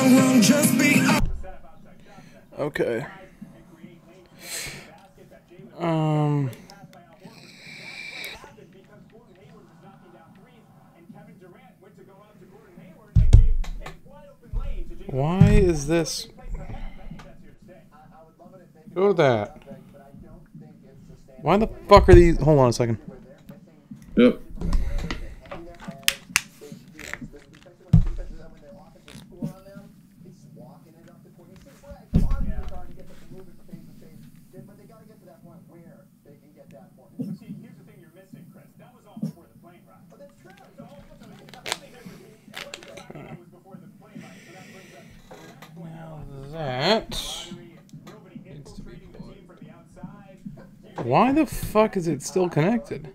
wrong, just be Okay. Why is this? Go to that. Why the fuck are these? Hold on a second. Yep. That needs to be plugged. Why the fuck is it still connected?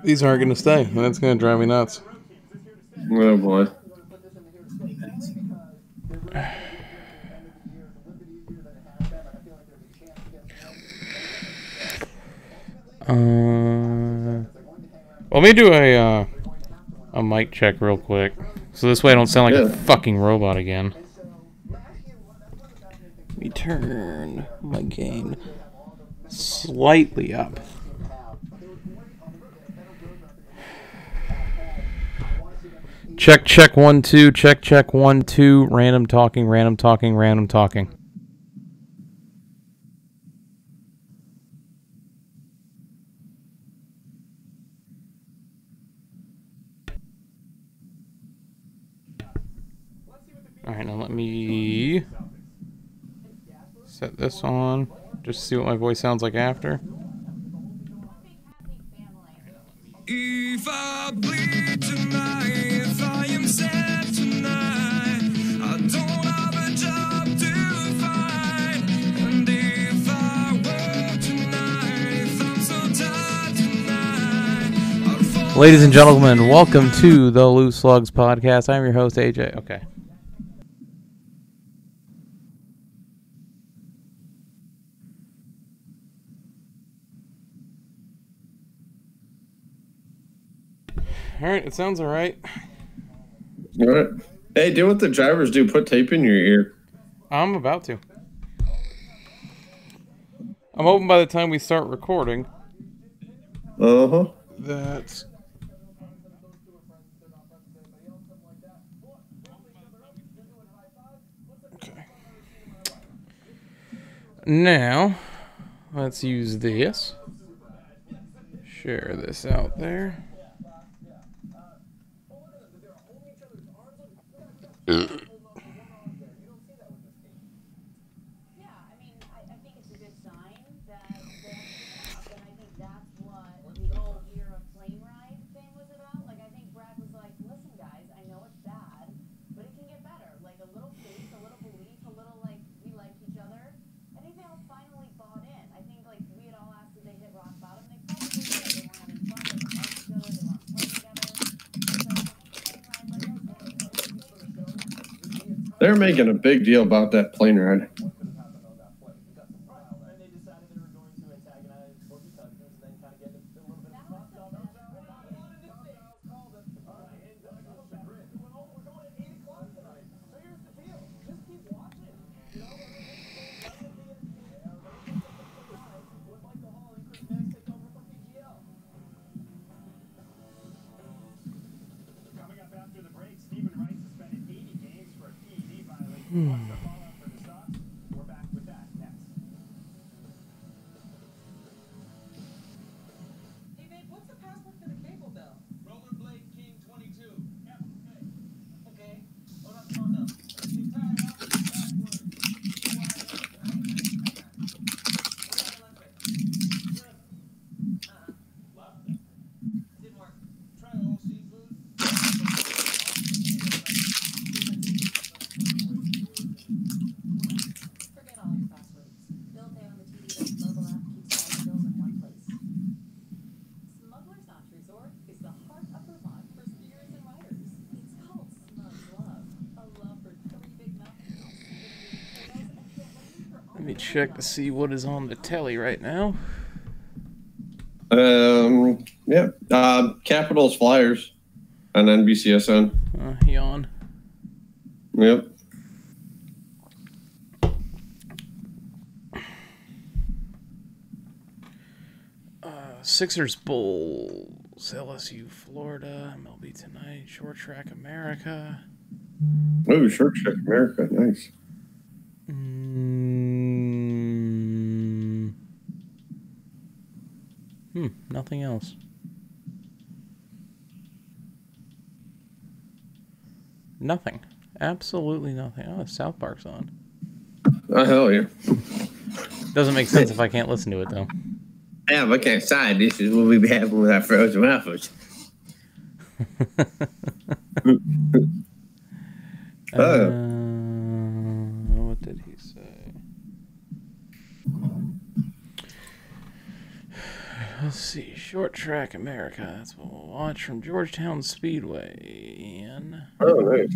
These aren't going to stay, and that's going to drive me nuts. Oh boy. Let me do a mic check real quick, so this way I don't sound like a fucking robot again. Let me turn my gain slightly up. Check 1 2, check 1 2, random talking. Alright, now let me set this on, just to see what my voice sounds like after. If I bleed tonight, if I am sad tonight, I don't have a job to find. And if I work tonight, if I'm so tired tonight, ladies and gentlemen, welcome to the Loose Lugs podcast. I'm your host, AJ. Okay. Alright, it sounds alright. Alright. Hey, do what the drivers do. Put tape in your ear. I'm about to. I'm hoping by the time we start recording. Uh-huh. That's... Okay. Now, let's use this. Share this out there. They're making a big deal about that plane ride. Let me check to see what is on the telly right now. Yeah. Capitals Flyers on NBCSN. Yawn. Yep. Sixers Bulls, LSU, Florida, MLB Tonight, Short Track America. Oh, Short Track America, nice. Nothing else. Nothing. Absolutely nothing. Oh, South Park's on. Oh, hell yeah. Doesn't make sense if I can't listen to it, though. Yeah, what kind of side dishes will we be having with our frozen waffles? What did he say? Let's see. Short Track America. That's what we'll watch from Georgetown Speedway in... Oh, nice.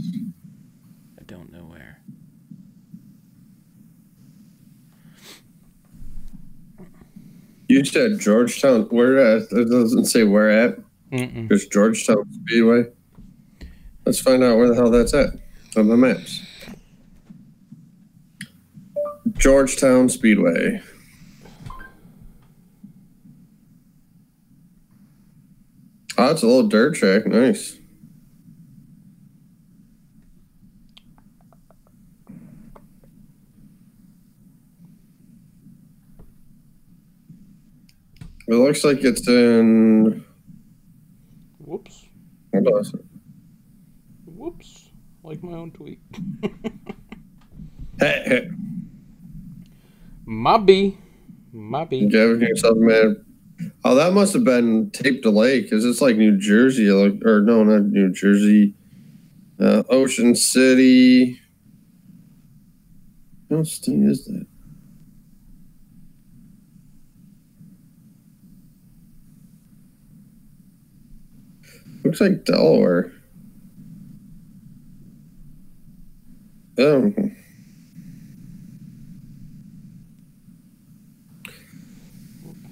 I don't know where. You said Georgetown. Where at? It doesn't say where at. There's Georgetown Speedway. Let's find out where the hell that's at on the maps. Georgetown Speedway. Oh, it's a little dirt track. Nice. It looks like it's in... Whoops. Hold on a second. Whoops. Like my own tweet. Hey. Mobby. Giving yourself mad. Oh, that must have been tape delay because it's like New Jersey, or no, not New Jersey. Ocean City. What else is that? Looks like Delaware. Oh.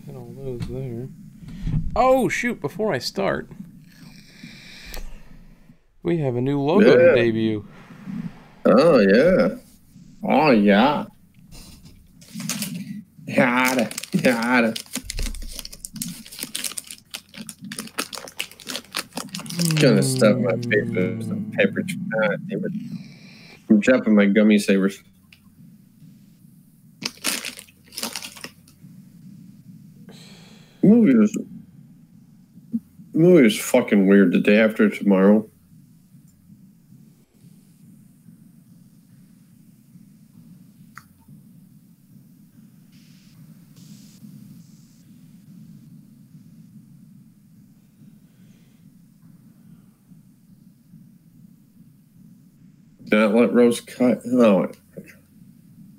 Hit all those there. Oh, shoot, before I start. We have a new logo to debut. Oh, yeah. Oh, yeah. Yada. Gonna stuff my paper with some paper. I'm dropping my gummy sabers. Movie was fucking weird. The Day After Tomorrow. Did not let Rose cut. No,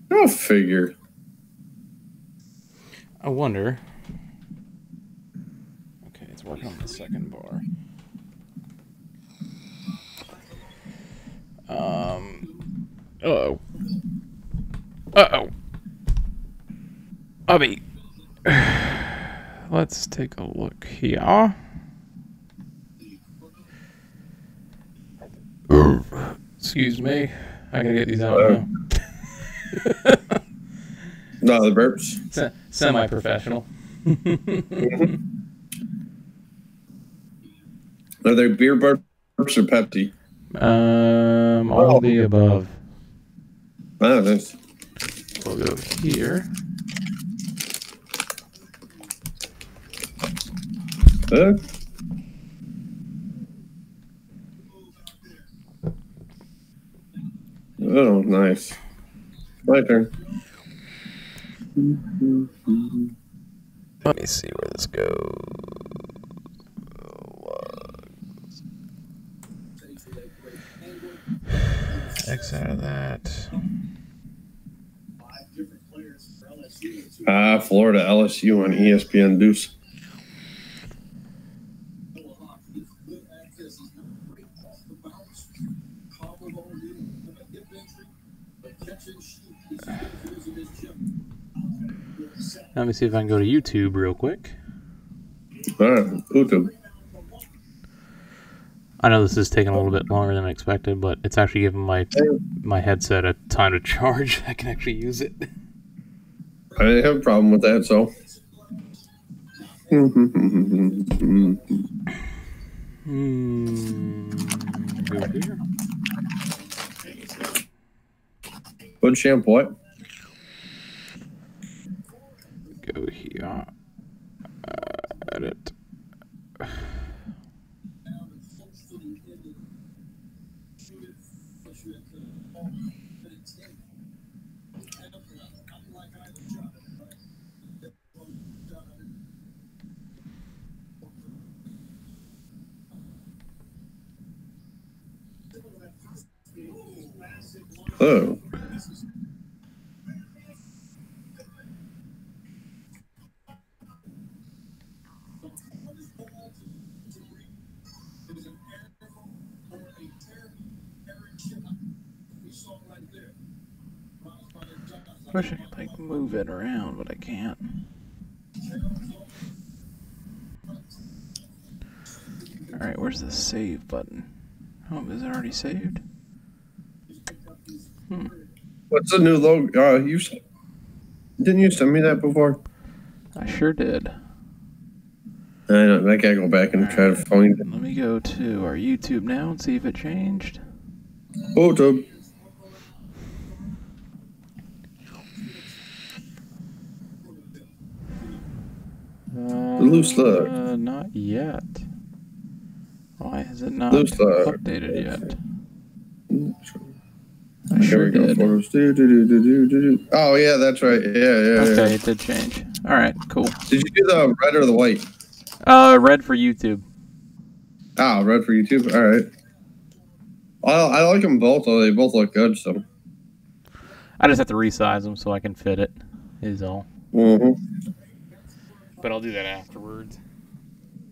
go figure. I wonder. Okay, it's working on the second bar. Uh-oh. Abby. Let's take a look here. Excuse me. I gotta get these out now. No, the burps. Semi-professional. Are they beer burps or Pepsi? All of the above. Oh, nice. We'll go here. Oh, nice. My turn. Let me see where this goes. X out of that. Florida LSU on ESPN Deuce. Let me see if I can go to YouTube real quick. YouTube. I know this is taking a little bit longer than expected, but it's actually giving my headset a time to charge. I can actually use it. I didn't have a problem with that, so. Go here. Good shampoo. What? Go here. Edit. Oh. Wish I could like move it around, but I can't. Alright, where's the save button? Oh, is it already saved? What's the new logo? Didn't you send me that before? I sure did. I gotta go back and try to find it. Let me go to our YouTube now and see if it changed. YouTube. Loose Lug. Not yet. Why is it not Loose Lug. updated yet? I Here sure we go. did. Photos. Oh yeah, that's right. Yeah. Okay, it did change. All right, cool. Did you do the red or the white? Red for YouTube. Oh, red for YouTube. All right. Well, I like them both. Though they both look good. So. I just have to resize them so I can fit it. Is all. Mm-hmm. But I'll do that afterwards.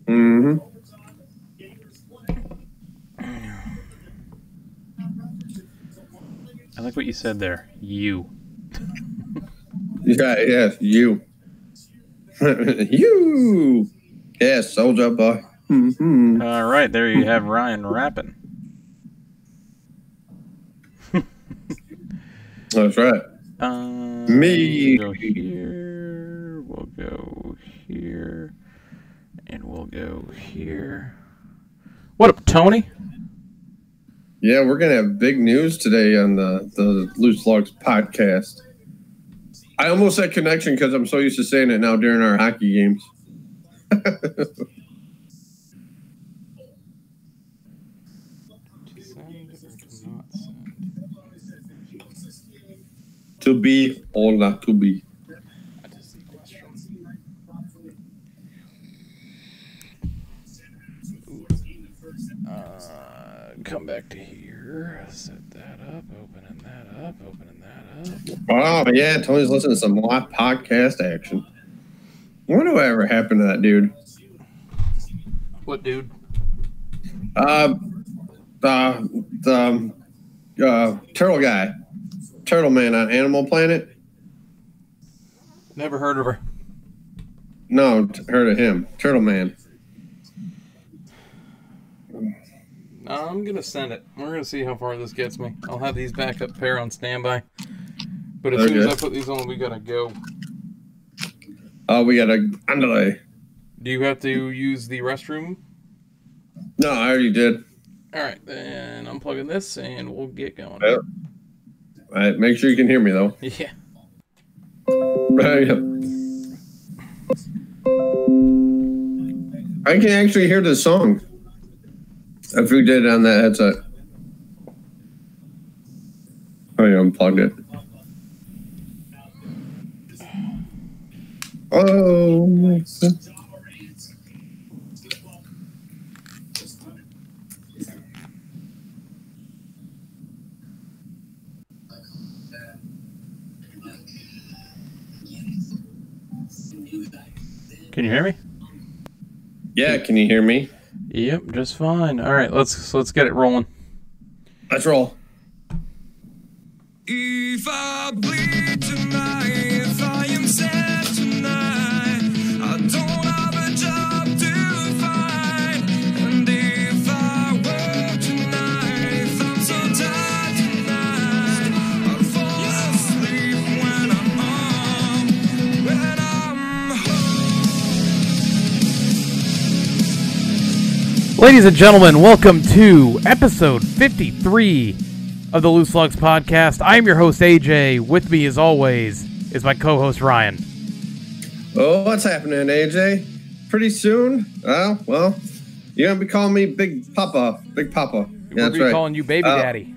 Mm-hmm. I like what you said there. You. Yeah, you. You. Yeah, soldier boy. Mm-hmm. All right, there you have Ryan rapping. That's right. Me. We'll go here. We'll go here. And we'll go here. What up, Tony? Yeah, we're gonna have big news today on the Loose Lugs podcast. I almost said connection because I'm so used to saying it now during our hockey games. To be or not to be. Come back to here. Set that up. Opening that up. Opening that up. Oh yeah, Tony's listening to some live podcast action. What do I ever happened to that dude? What dude? The turtle guy, Turtle Man on Animal Planet. Never heard of her. No, heard of him, Turtle Man. I'm gonna send it. We're gonna see how far this gets me. I'll have these backup pair on standby. But as soon as I put these on, we gotta go. Oh, we gotta underlay. Do you have to use the restroom? No, I already did. All right, then I'm plugging this and we'll get going. Yep. All right, make sure you can hear me, though. Yeah. I can actually hear the song if we did it on that headset. Oh, yeah, unplugged it. Oh, Can you hear me? yeah, can you hear me? Yep, just fine. All right, let's get it rolling. Let's roll. If I bleed tonight, if I am sad tonight, I don't have a job to find. And if I work tonight, if I'm so tired tonight, I'll fall asleep when I'm home. Ladies and gentlemen, welcome to episode 53 of the Loose Lugs podcast. I am your host, AJ. With me, as always, is my co-host, Ryan. Oh, what's happening, AJ? Pretty soon? Well, you're going to be calling me Big Papa. Big Papa. Yeah, We'll be calling you Baby Daddy.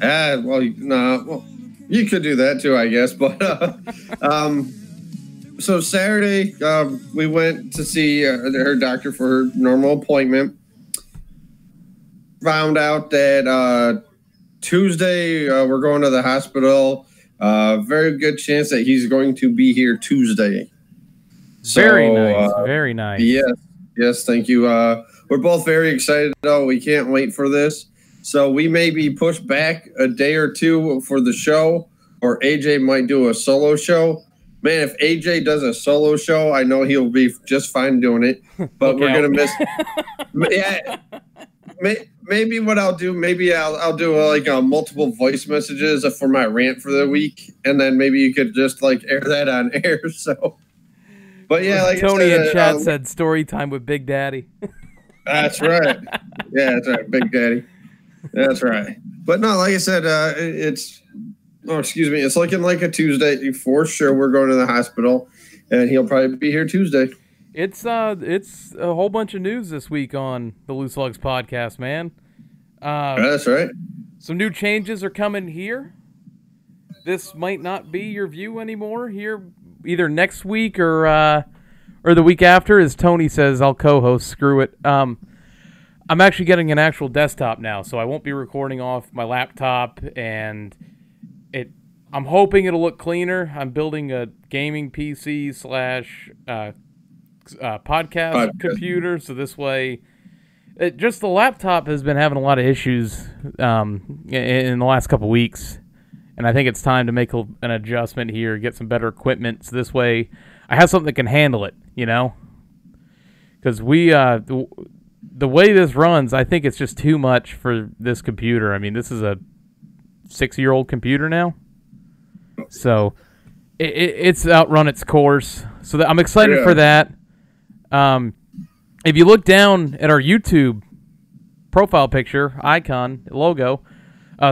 Well, you could do that too, I guess. But, so Saturday, we went to see her doctor for her normal appointment. Found out that Tuesday, we're going to the hospital. Very good chance that he's going to be here Tuesday. Very nice. Very nice. Yes, thank you. We're both very excited, though. We can't wait for this. So we may be pushed back a day or two for the show, or AJ might do a solo show. Man, if AJ does a solo show, I know he'll be just fine doing it. But we're going to miss... Yeah. Maybe what I'll do, I'll do multiple voice messages for my rant for the week, and then maybe you could just air that on air. So, but yeah, like Tony in chat said, story time with Big Daddy. That's right. Yeah, that's right, Big Daddy. That's right. But no, like I said, it's looking like a Tuesday for sure. We're going to the hospital, and he'll probably be here Tuesday. It's a whole bunch of news this week on the Loose Lugs podcast, man. That's right. Some new changes are coming here. This might not be your view anymore here, either next week or the week after. As Tony says, I'll co-host. Screw it. I'm actually getting an actual desktop now, so I won't be recording off my laptop, and I'm hoping it'll look cleaner. I'm building a gaming PC / podcast computer, so this way just the laptop has been having a lot of issues in the last couple weeks, and I think it's time to make an adjustment here, get some better equipment, so this way I have something that can handle it, because the way this runs, I think it's just too much for this computer. I mean, this is a 6-year-old computer now, so it's outrun its course, so I'm excited for that. If you look down at our YouTube profile picture, icon, logo,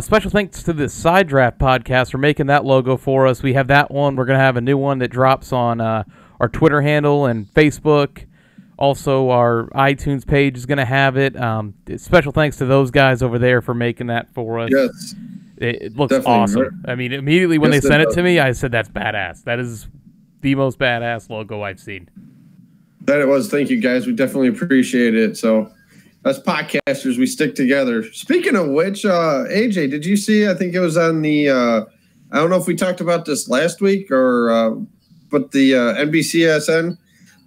special thanks to the Side Draft podcast for making that logo for us. We have that one. We're going to have a new one that drops on our Twitter handle and Facebook. Also, our iTunes page is going to have it. Special thanks to those guys over there for making that for us. Yes. It looks awesome. I mean, immediately when they sent it to me, I said, that's badass. That is the most badass logo I've seen. That it was. Thank you, guys. We definitely appreciate it. So, as podcasters, we stick together. Speaking of which, AJ, did you see? I think it was on the. I don't know if we talked about this last week but the NBCSN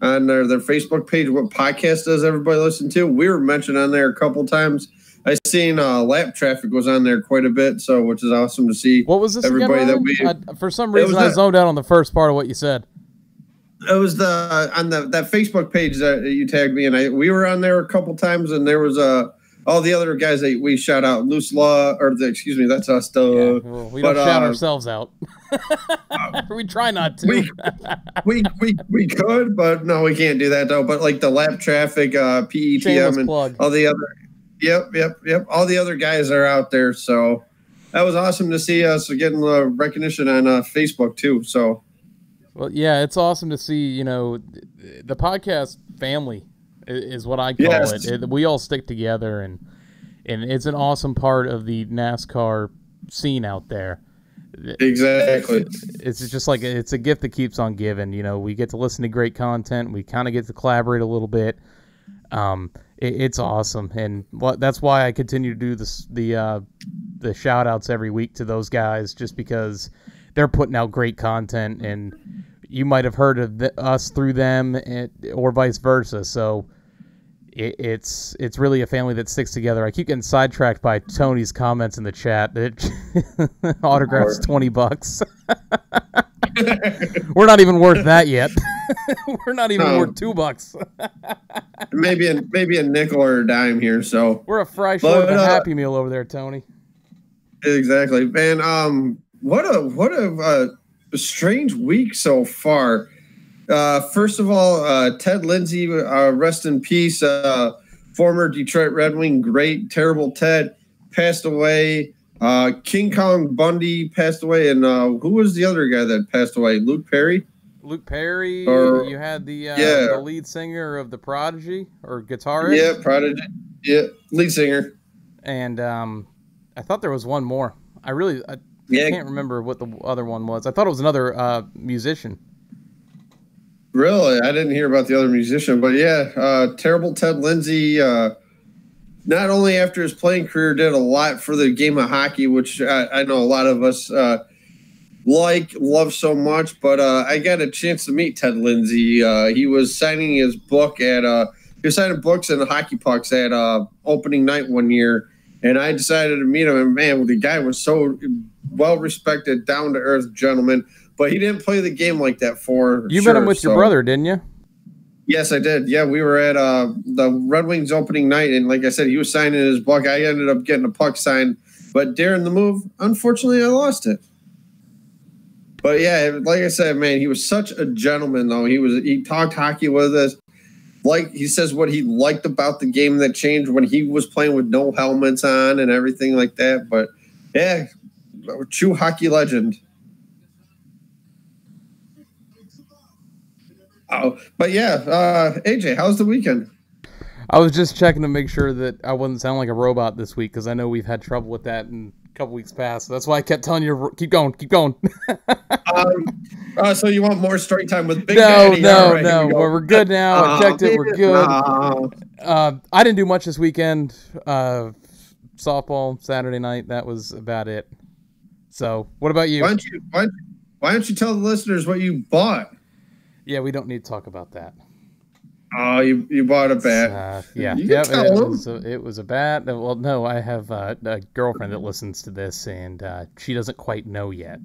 on their Facebook page, what podcast does everybody listen to? We were mentioned on there a couple times. I seen lap traffic was on there quite a bit, so which is awesome to see. What was this everybody again, that for some reason, I zoned out on the first part of what you said. It was that Facebook page that you tagged me, and we were on there a couple times, and there was all the other guys that we shout out, Loose Law, that's us. We don't shout ourselves out. We try not to. we could, but no, we can't do that though. But like the lap traffic, PETM, and plug. All the other, yep, all the other guys are out there. So that was awesome to see us getting the recognition on Facebook too. So, well, yeah, it's awesome to see. The podcast family is what I call it. We all stick together, and it's an awesome part of the NASCAR scene out there. Exactly. It's just like it's a gift that keeps on giving. We get to listen to great content. We kind of get to collaborate a little bit. It's awesome, and that's why I continue to do the shout outs every week to those guys, just because they're putting out great content, and you might have heard of us through them, or vice versa. So it's really a family that sticks together. I keep getting sidetracked by Tony's comments in the chat. Autographs $20. We're not even worth that yet. We're not even worth $2. maybe a nickel or a dime here. So we're a fry short of a Happy Meal over there, Tony. Exactly, man. What a strange week so far. First of all, Ted Lindsay, rest in peace. Former Detroit Red Wing great, terrible Ted, passed away. King Kong Bundy passed away, and who was the other guy that passed away? Luke Perry. You had the lead singer of the Prodigy, or guitarist. Yeah, Prodigy. Yeah, lead singer. And I thought there was one more. I can't remember what the other one was. I thought it was another musician. Really? I didn't hear about the other musician, but yeah, terrible Ted Lindsay. Not only after his playing career did a lot for the game of hockey, which I know a lot of us love so much, but I got a chance to meet Ted Lindsay. He was signing his book he was signing books and hockey pucks at opening night one year, and I decided to meet him. And man, the guy was so well respected, down to earth gentleman. But he didn't play the game like that for You met him with your brother, didn't you? Yes, I did. Yeah, we were at the Red Wings opening night, and like I said, he was signing his book. I ended up getting a puck signed, but during the move, unfortunately, I lost it. But yeah, like I said, man, he was such a gentleman, though. He talked hockey with us. Like he says what he liked about the game that changed when he was playing with no helmets on and everything like that. But yeah, true hockey legend. Oh, but yeah, AJ, how's the weekend? I was just checking to make sure that I wouldn't sound like a robot this week, because I know we've had trouble with that in a couple weeks past. So that's why I kept telling you, keep going. So you want more story time with Big Daddy? No. Well, we're good now. I checked it. We're good. I didn't do much this weekend. Softball Saturday night. That was about it. So, what about you? Why don't you tell the listeners what you bought? Yeah, we don't need to talk about that. Oh, you bought a bat. It was a bat. Well, no, I have a girlfriend that listens to this, and she doesn't quite know yet.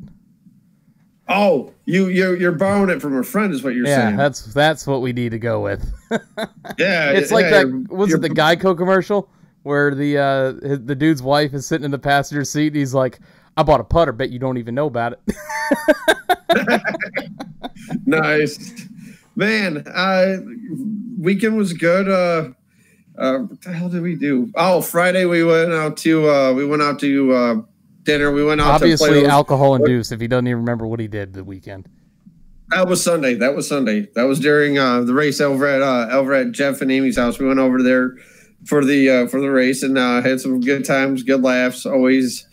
Oh, you're borrowing it from a friend, is what you're saying. Yeah, that's what we need to go with. Yeah, it's like that. Was it the Geico commercial where the dude's wife is sitting in the passenger seat, and he's like, "I bought a putter. Bet you don't even know about it." Nice, man. Weekend was good. What the hell did we do? Oh, Friday we went out to dinner. We went out obviously to alcohol induced. If he doesn't even remember what he did the weekend. That was Sunday. That was during the race over at Jeff and Amy's house. We went over there for the race and had some good times, good laughs always.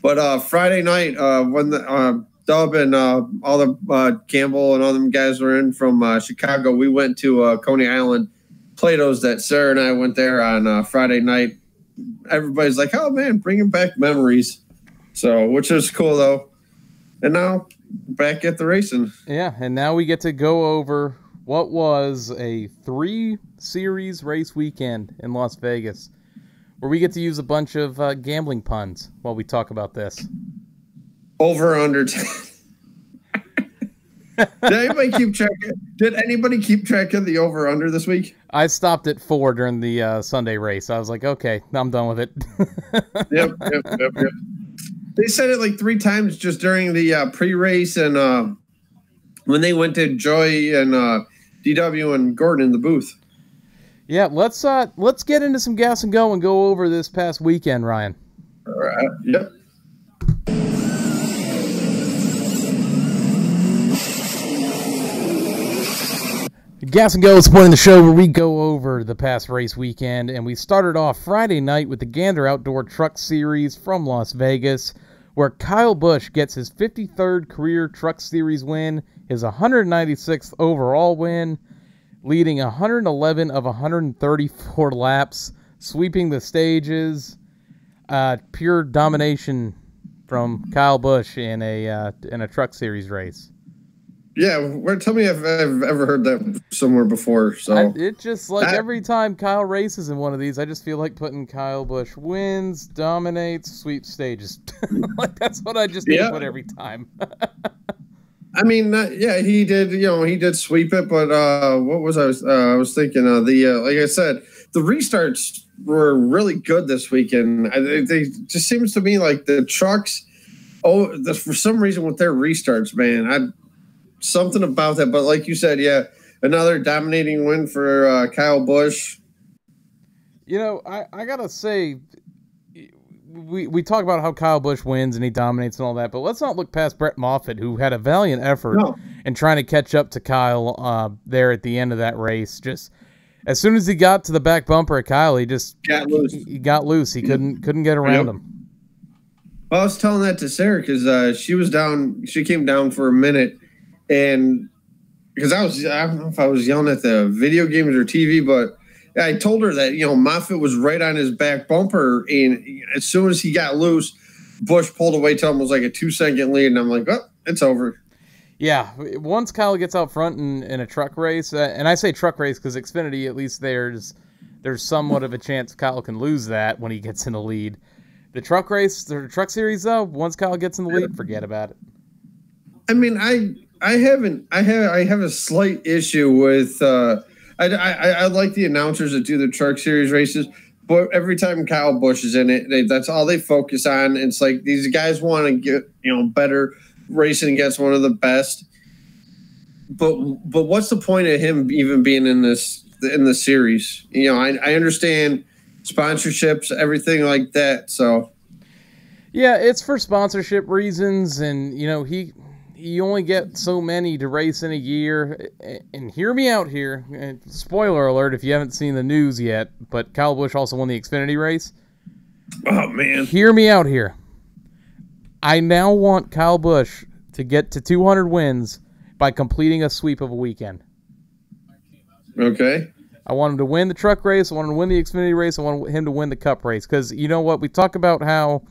But Friday night when the Dub and all the Campbell and all them guys were in from Chicago, we went to Coney Island, Plato's. That Sarah and I went there on Friday night. Everybody's like, "Oh man, bringing back memories." So, which is cool though. And now back at the racing. Yeah, and now we get to go over what was a 3-series race weekend in Las Vegas, where we get to use a bunch of gambling puns while we talk about this. Over under. Did anybody keep track of the over under this week? I stopped at 4 during the Sunday race. I was like, okay, I'm done with it. Yep. They said it like 3 times just during the pre-race and when they went to Joy and DW and Gordon in the booth. Yeah, let's get into some gas and go over this past weekend, Ryan. All right. Yep. Gas and Go is the point in the show where we go over the past race weekend, and we started off Friday night with the Gander Outdoor Truck Series from Las Vegas, where Kyle Busch gets his 53rd career Truck Series win, his 196th overall win, leading 111 of 134 laps, sweeping the stages. Pure domination from Kyle Busch in a Truck Series race. Yeah, tell me if I've ever heard that somewhere before. So it's just like every time Kyle races in one of these, I just feel like putting Kyle Busch wins, dominates, sweep stages. Like that's what I just need to put every time. I mean, he did. He did sweep it, but what was I was thinking of like I said, the restarts were really good this weekend. They just seems to me like the trucks. For some reason with their restarts, man, something about that. But like you said, another dominating win for Kyle Busch. I gotta say, we talk about how Kyle Busch wins and he dominates and all that, but let's not look past Brett Moffitt, who had a valiant effort in trying to catch up to Kyle there at the end of that race. Just as soon as he got to the back bumper at Kyle, he just got loose. He got loose. He couldn't get around him. Well, I was telling that to Sarah because she was down. She came down for a minute, and because I don't know if I was yelling at the video games or TV, but I told her that Moffitt was right on his back bumper, and as soon as he got loose, Busch pulled away to him. It was like a 2-second lead, and I'm like, oh, it's over. Yeah, once Kyle gets out front in a truck race, and I say truck race because Xfinity, at least there's somewhat of a chance Kyle can lose that when he gets in the lead. The truck series though, once Kyle gets in the lead, forget about it. I mean, I have a slight issue with. I like the announcers that do the truck series races, but every time Kyle Busch is in it, that's all they focus on. It's like these guys want to get better racing against one of the best. But what's the point of him even being in the series? I understand sponsorships, everything like that. So yeah, it's for sponsorship reasons, and you only get so many to race in a year. And hear me out here. Spoiler alert if you haven't seen the news yet, but Kyle Busch also won the Xfinity race. Oh, man. Hear me out here. I now want Kyle Busch to get to 200 wins by completing a sweep of a weekend. Okay. I want him to win the truck race. I want him to win the Xfinity race. I want him to win the Cup race. Because you know what? We talk about how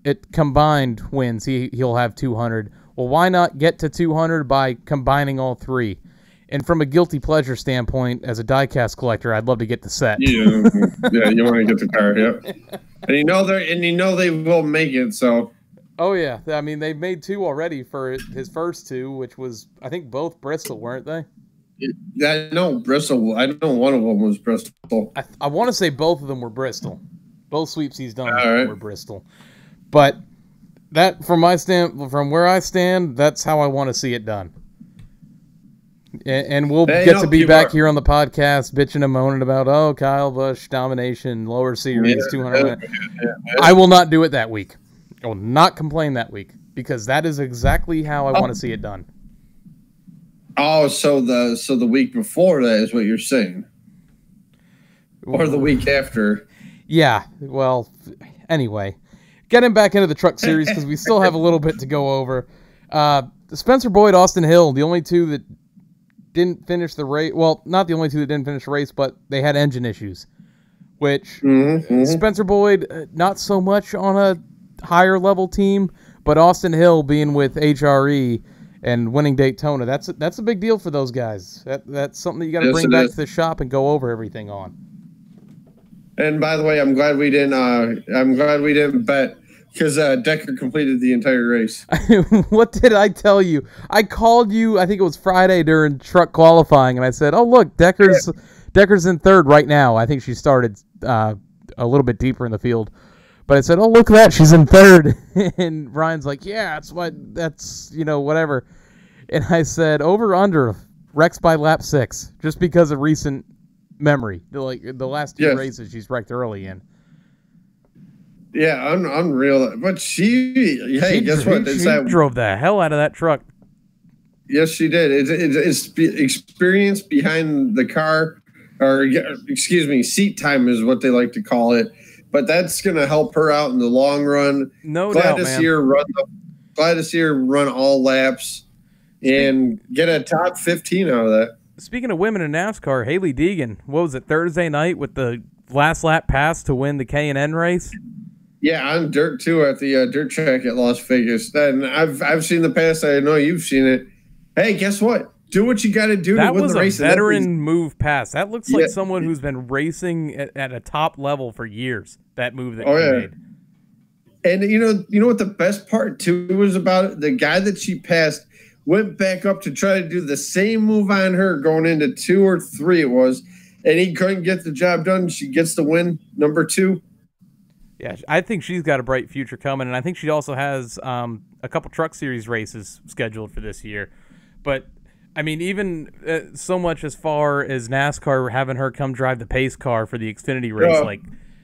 it combined wins. He'll have 200. Well, why not get to 200 by combining all three? And from a guilty pleasure standpoint, as a diecast collector, I'd love to get the set. Yeah, you want to get the car, yeah. And they will make it, so. Oh, yeah. I mean, they've made 2 already for his first 2, which was, I think, both Bristol, weren't they? I know Bristol. I know one of them was Bristol. I want to say both of them were Bristol. Both sweeps he's done were Bristol. But that, from where I stand, that's how I want to see it done. And we'll get to be back here on the podcast bitching and moaning about, Kyle Busch domination, lower series, 200. I will not do it that week. I will not complain that week because that is exactly how I want to see it done. Oh, so the week before that is what you're saying, or the week after? Yeah. Well, anyway, getting back into the truck series because we still have a little bit to go over. Spencer Boyd, Austin Hill, the only 2 that didn't finish the race. Well, not the only 2 that didn't finish the race, but they had engine issues. Which Spencer Boyd, not so much on a higher level team, but Austin Hill being with HRE and winning Daytona, that's a big deal for those guys. That's something that you got to bring back to the shop and go over everything on. And by the way, I'm glad we didn't bet because Decker completed the entire race. What did I tell you? I called you, I think it was Friday during truck qualifying, and I said, "Oh look, Decker's in 3rd right now." I think she started a little bit deeper in the field. But I said, "Oh, look at that. She's in 3rd." And Ryan's like, "Yeah, that's whatever." And I said, over under wrecks by lap 6, just because of recent memory. Like the last 2 races she's wrecked early in. Yeah, unreal. But guess what? She drove the hell out of that truck. Yes, she did. It's experience behind the car, or excuse me, seat time is what they like to call it. But that's going to help her out in the long run. No glad doubt, to man. see her run. Glad to see her run all laps and get a top 15 out of that. Speaking of women in NASCAR, Haley Deegan, what was it, Thursday night with the last lap pass to win the K&N race? Yeah, on dirt too at the dirt track at Las Vegas. And I've seen the pass. I know you've seen it. Hey, guess what? Do what you got to do to win the race. That was a veteran move pass. That looks like someone who's been racing at a top level for years. That move that she made. And you know what the best part too was about it? The guy that she passed went back up to try to do the same move on her going into 2 or 3 it was, and he couldn't get the job done. She gets the win, number 2. Yeah, I think she's got a bright future coming, and I think she also has a couple Truck Series races scheduled for this year. But, I mean, even so much as far as NASCAR having her come drive the pace car for the Xfinity race, like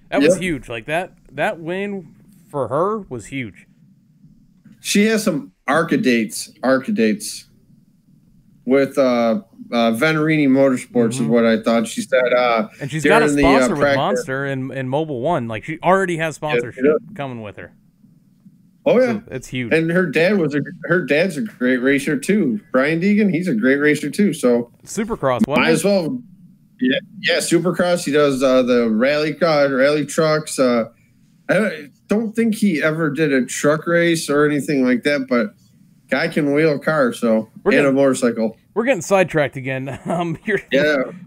that was huge. Like that win for her was huge. She has some arcadates with Venerini Motorsports is what I thought. She said, and she's got a sponsor with Monster and Mobile One. Like she already has sponsorship coming with her. Oh yeah, so it's huge. And her dad's a great racer too. Brian Deegan, he's a great racer too. So Supercross, might as well. Yeah, Supercross. He does the rally trucks. I don't think he ever did a truck race or anything like that, but guy can wheel a car, a motorcycle. We're getting sidetracked again.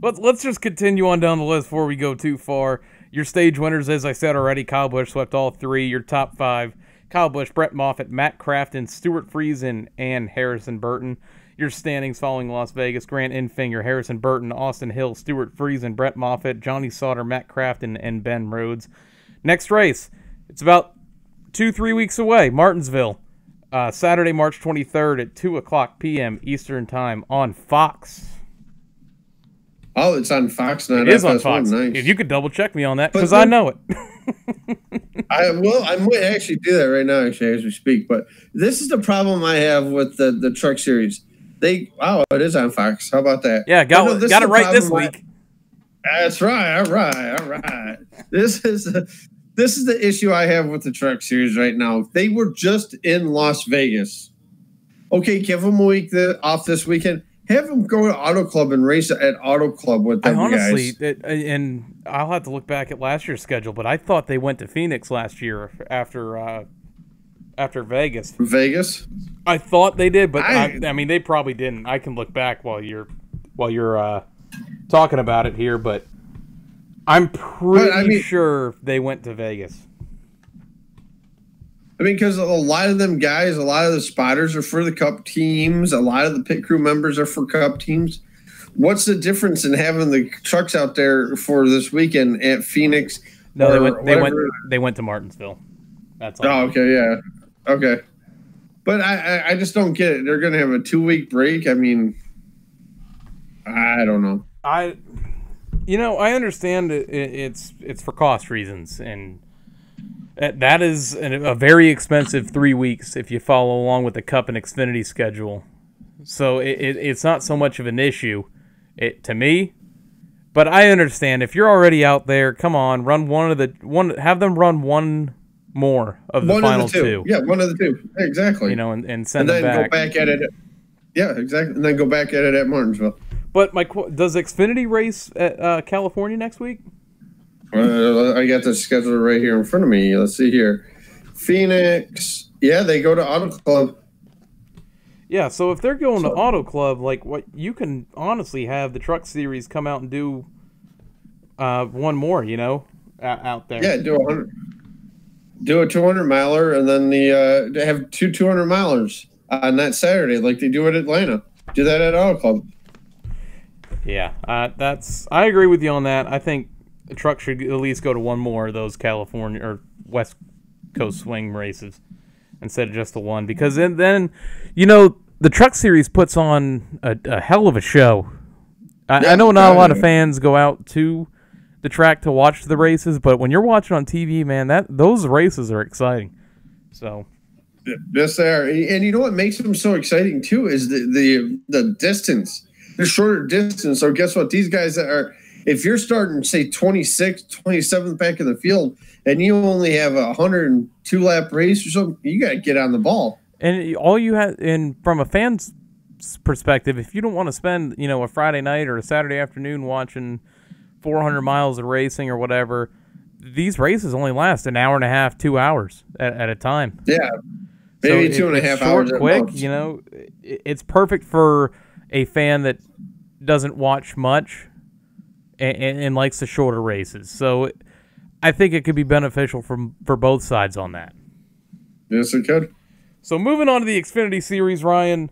Let's just continue on down the list before we go too far. Your stage winners, as I said already, Kyle Busch swept all 3. Your top 5, Kyle Busch, Brett Moffitt, Matt Crafton, Stuart Friesen, and Harrison Burton. Your standings following Las Vegas, Grant Enfinger, Harrison Burton, Austin Hill, Stuart Friesen, Brett Moffitt, Johnny Sauter, Matt Crafton, and Ben Rhodes. Next race, it's about 2-3 weeks away, Martinsville. Saturday, March 23rd at 2 o'clock p.m. Eastern Time on Fox. Oh, it's on Fox now. It is on Fox. Nice. If you could double check me on that, because I know it. I might actually do that right now, actually, as we speak. But this is the problem I have with the Truck Series. It is on Fox. How about that? Yeah, got it right this week. That's right. All right. This is the issue I have with the Truck Series right now. They were just in Las Vegas. Okay, give them a week off this weekend. Have them go to Auto Club and race at Auto Club with them guys. And I'll have to look back at last year's schedule, but I thought they went to Phoenix last year after Vegas. Vegas? I thought they did, but I mean they probably didn't. I can look back while you're talking about it here, but I'm pretty sure they went to Vegas. I mean, because a lot of them guys, a lot of the spotters are for the Cup teams. A lot of the pit crew members are for Cup teams. What's the difference in having the trucks out there for this weekend at Phoenix? No, they went to Martinsville. That's all. Oh, okay, yeah. Okay. But I just don't get it. They're going to have a 2-week break. I mean, I don't know. I understand it's for cost reasons, and that is a very expensive 3 weeks if you follow along with the Cup and Xfinity schedule. So it's not so much of an issue to me, but I understand if you're already out there. Come on, have them run one more of the final 2. Yeah, one of the 2 exactly. And send them back. Go back at it. Yeah, exactly, and then go back at it at Martinsville. But does Xfinity race at California next week? I got the schedule right here in front of me. Let's see here. Phoenix. Yeah, they go to Auto Club. Yeah, so if they're going to Auto Club, you can honestly have the Truck Series come out and do one more, out there. Yeah, do a 200-miler, and then they have 2 200-milers on that Saturday, like they do at Atlanta. Do that at Auto Club. Yeah, I agree with you on that. I think the truck should at least go to one more of those California or West Coast swing races instead of just the one, because then the Truck Series puts on a hell of a show. I know not a lot of fans go out to the track to watch the races, but when you're watching on TV, man, those races are exciting. So Yes, they are. And you know what makes them so exciting too is the distance, the shorter distance. So guess what? These guys are. If you're starting, say 26th, 27th back in the field, and you only have a 102 lap race or something, you got to get on the ball. And all you have, and from a fan's perspective, if you don't want to spend, a Friday night or a Saturday afternoon watching 400 miles of racing or whatever, these races only last an hour and a half, 2 hours at a time. Yeah, maybe so 2.5 hours. Quick, it's perfect for a fan that doesn't watch much and likes the shorter races. So I think it could be beneficial for both sides on that. Yes, it could. So moving on to the Xfinity Series, Ryan.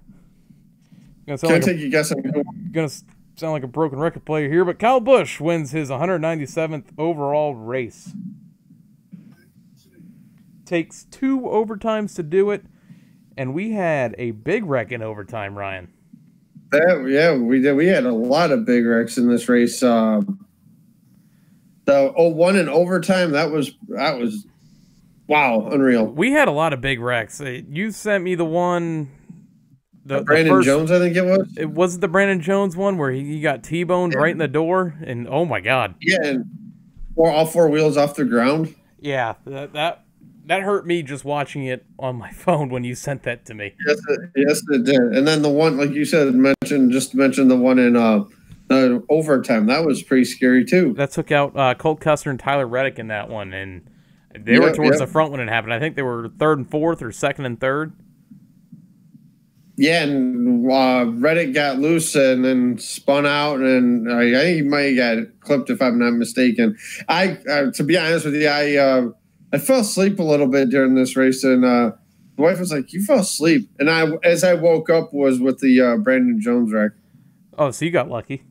Can I take a guess on who? Going to sound like a broken record player here, but Kyle Busch wins his 197th overall race. Takes 2 overtimes to do it, and we had a big wreck in overtime, Ryan. Yeah, we did. We had a lot of big wrecks in this race. The 01 in overtime, that was wow, unreal. We had a lot of big wrecks. You sent me the one. The Brandon Jones, I think it was. It was the Brandon Jones one where he got T-boned right in the door, and oh my God. Yeah, and all 4 wheels off the ground. Yeah, that hurt me just watching it on my phone when you sent that to me. Yes, it did. And then the one, like you said, mentioned the one in the overtime. That was pretty scary too. That took out Colt Custer and Tyler Reddick in that one, and they were towards the front when it happened. I think they were 3rd and 4th or 2nd and 3rd. Yeah, and Reddick got loose and then spun out, and I think he might have got clipped if I'm not mistaken. To be honest with you, I fell asleep a little bit during this race, and the wife was like, "You fell asleep," and as I woke up was with the Brandon Jones wreck. Oh, so you got lucky.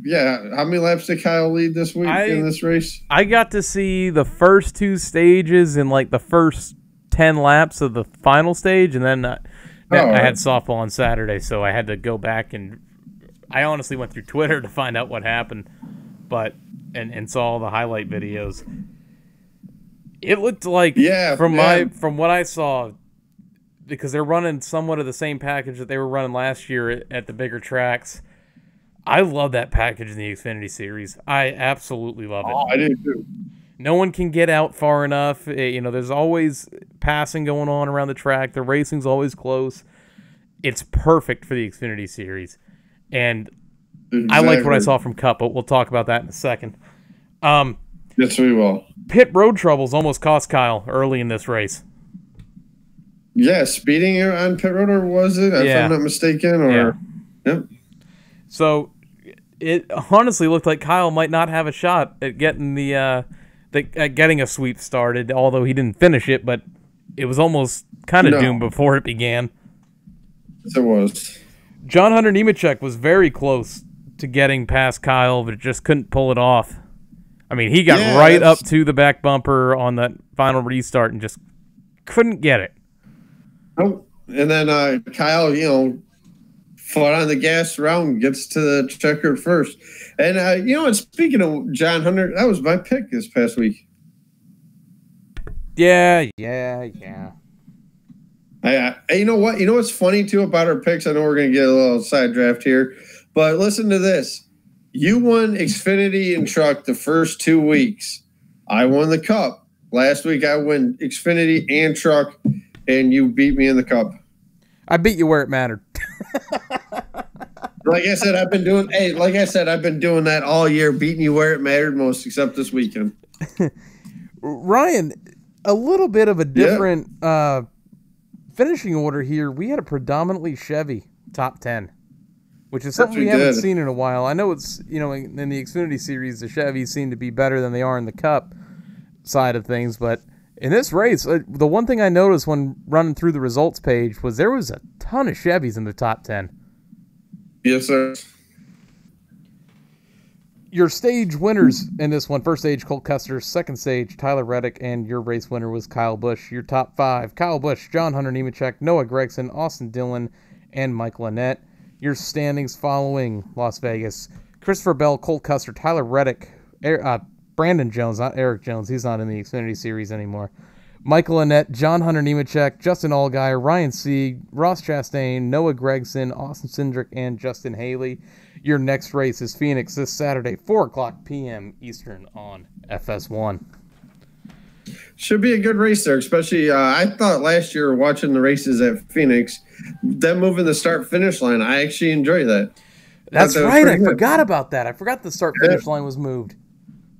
Yeah. How many laps did Kyle lead this week in this race? I got to see the first 2 stages and like the first 10 laps of the final stage, and then I had softball on Saturday, so I had to go back, and I honestly went through Twitter to find out what happened, but and saw all the highlight videos. It looked like from what I saw, because they're running somewhat of the same package that they were running last year at the bigger tracks. I love that package in the Xfinity Series. I absolutely love it. Oh, I do too. No one can get out far enough. There's always passing going on around the track. The racing's always close. It's perfect for the Xfinity Series. And exactly. I liked what I saw from Cup, but we'll talk about that in a second. Yes, we will. Pit road troubles almost cost Kyle early in this race. Yeah, speeding on pit road, or was it? If I'm not mistaken. Or Yep. So it honestly looked like Kyle might not have a shot at getting getting a sweep started, although he didn't finish it, but it was almost kind of doomed before it began. Yes, it was. John Hunter Nemechek was very close to getting past Kyle, but just couldn't pull it off. I mean, he got up to the back bumper on that final restart and just couldn't get it. Oh, and then Kyle, foot on the gas round, gets to the checker first. And, and speaking of John Hunter, that was my pick this past week. Yeah. You know what? You know what's funny, too, about our picks? I know we're going to get a little side draft here, but listen to this. You won Xfinity and Truck the first 2 weeks. I won the Cup. Last week, I won Xfinity and Truck, and you beat me in the Cup. I beat you where it mattered. Like I said, I've been doing that all year, beating you where it mattered most, except this weekend. Ryan, a little bit of a different finishing order here. We had a predominantly Chevy top 10, which is something we haven't seen in a while. I know it's, in the Xfinity Series, the Chevys seem to be better than they are in the Cup side of things, but in this race, the one thing I noticed when running through the results page was there was a ton of Chevys in the top 10. Yes, sir. Your stage winners in this one: first stage, Colt Custer; second stage, Tyler Reddick; and your race winner was Kyle Busch. Your top 5: Kyle Busch, John Hunter Nemechek, Noah Gragson, Austin Dillon, and Mike Lynette. Your standings following Las Vegas: Christopher Bell, Colt Custer, Tyler Reddick, Brandon Jones, not Eric Jones. He's not in the Xfinity Series anymore. Michael Annette, John Hunter Nemechek, Justin Allgaier, Ryan Sieg, Ross Chastain, Noah Gregson, Austin Cindric, and Justin Haley. Your next race is Phoenix this Saturday, 4 o'clock p.m. Eastern on FS1. Should be a good race there, especially I thought last year watching the races at Phoenix, them moving the start-finish line, I actually enjoy that. That's right. I forgot about that. I forgot the start-finish line was moved.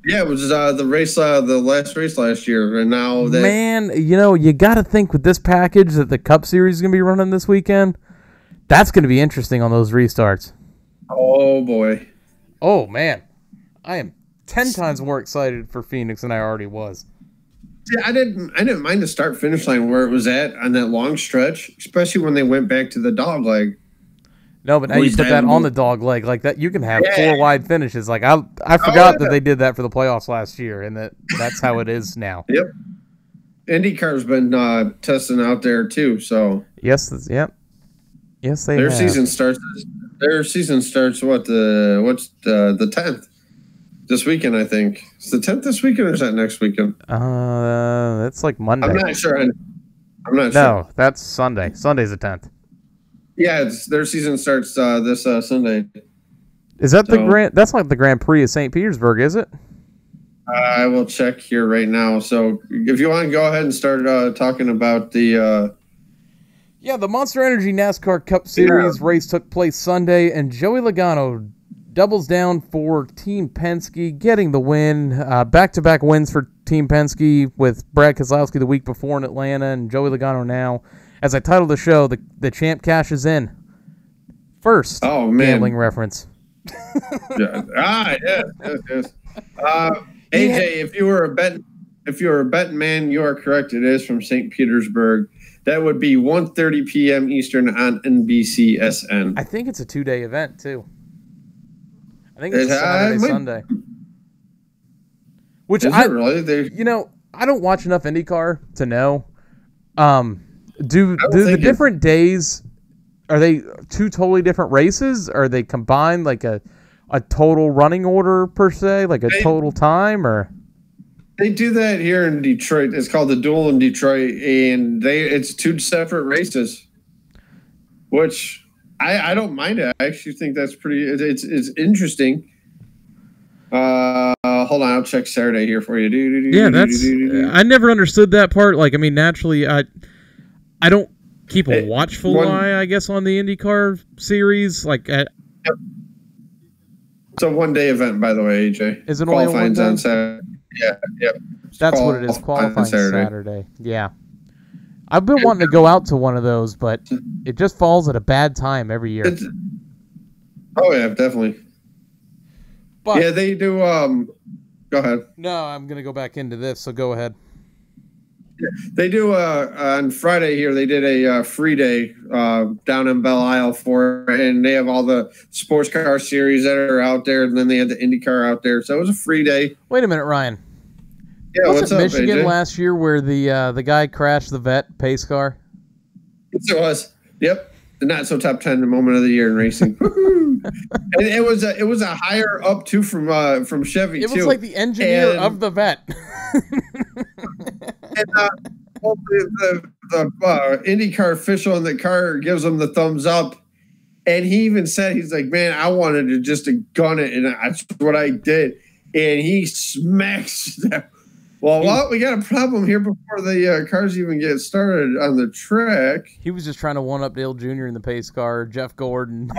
Yeah, it was the race, the last race last year, and now that... Man, you got to think with this package that the Cup Series is going to be running this weekend. That's going to be interesting on those restarts. Oh, boy. Oh, man. I am 10 times more excited for Phoenix than I already was. See, I didn't mind the start-finish line where it was at on that long stretch, especially when they went back to the dog leg. No, but now you put that on the dog leg like that. You can have 4 wide finishes. Like I forgot that they did that for the playoffs last year, and that's how it is now. Yep. IndyCar's been testing out there too. So yes, they their season starts. Their season starts what's the 10th this weekend? I think it's the 10th this weekend, or is that next weekend? It's like Monday. I'm not sure. No, sure. That's Sunday. Sunday's the 10th. Yeah, their season starts this Sunday. Is that the Grand? That's like the Grand Prix of St. Petersburg, is it? I will check here right now. So if you want to go ahead and start talking about the... the Monster Energy NASCAR Cup Series race took place Sunday, and Joey Logano doubles down for Team Penske, getting the win. Back-to-back wins for Team Penske with Brad Keselowski the week before in Atlanta, and Joey Logano now. As I titled the show, the champ cashes in. First gambling reference. Yes. AJ, if you were a betting man, you are correct. It is from St. Petersburg. That would be 1:30 p.m. Eastern on NBCSN. I think it's a 2-day event too. I think it's Saturday, Sunday. Which I don't watch enough IndyCar to know. Do the different days, are they 2 totally different races? Are they combined like a total running order per se, like a total time, or? They do that here in Detroit. It's called the Duel in Detroit, and it's 2 separate races, which I don't mind it. I actually think that's pretty. It's interesting. Hold on, I'll check Saturday here for you. I never understood that part. Like, I mean, naturally, I don't keep a watchful eye, I guess, on the IndyCar series. Like, it's a 1-day event, by the way, AJ. Is it only a 1 day? On Saturday. Yeah. That's what it is. Qualifying Saturday. Yeah. I've been wanting to go out to one of those, but it just falls at a bad time every year. Definitely. But they do. Go ahead. No, I'm gonna go back into this. So go ahead. They do on Friday here. They did a free day down in Belle Isle and they have all the sports car series that are out there, and then they had the IndyCar out there. So it was a free day. Wait a minute, Ryan. Yeah, what's up, Michigan AJ? Last year where the guy crashed the vet pace car? Yes, it was. Yep. The not so top 10 moment of the year in racing. And it was a higher up too from Chevy. It was like the engineer of the vet. And the IndyCar official in the car gives him the thumbs up, and he even said, he's like, man, I wanted to just gun it, and that's what I did. And he smacks them. Well, we got a problem here before the cars even get started on the track. He was just trying to one-up Dale Jr. in the pace car, Jeff Gordon,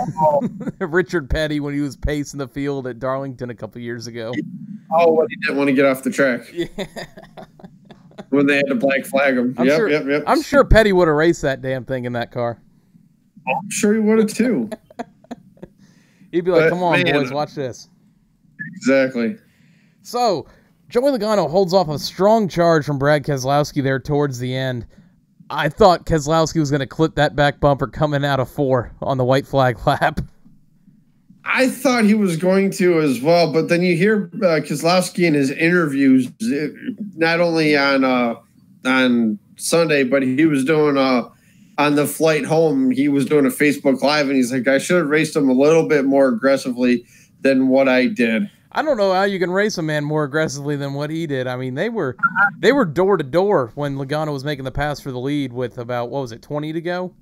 Richard Petty when he was pacing the field at Darlington a couple years ago. Oh, what, he didn't want to get off the track. Yeah. When they had to black flag him. Yep. I'm sure Petty would have raced that damn thing in that car. I'm sure he would have too. He'd be like, come on, boys, watch this. Exactly. So, Joey Logano holds off a strong charge from Brad Keselowski there towards the end. I thought Keselowski was going to clip that back bumper coming out of 4 on the white flag lap. I thought he was going to as well, but then you hear Keselowski in his interviews, not only on Sunday, but he was doing on the flight home, he was doing a Facebook Live, and he's like, I should have raced him a little bit more aggressively than what I did. I don't know how you can race a man more aggressively than what he did. I mean, they were door to door when Logano was making the pass for the lead with about, what was it, 20 to go?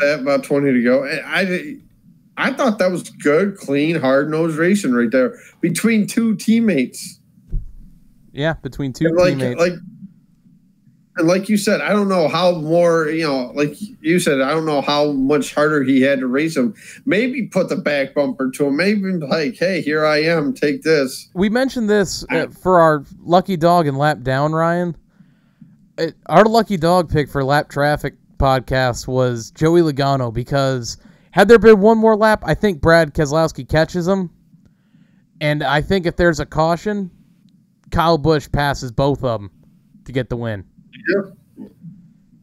About 20 to go. I thought that was good, clean, hard-nosed racing right there between two teammates. Yeah, between two teammates. And like you said, I don't know how more, like you said, I don't know how much harder he had to race him. Maybe put the back bumper to him. Maybe like, hey, here I am, take this. We mentioned this for our Lucky Dog and Lap Down, Ryan. Our Lucky Dog pick for Lap Traffic podcast was Joey Logano because had there been one more lap, I think Brad Keselowski catches him. And I think if there's a caution, Kyle Busch passes both of them to get the win. Yeah.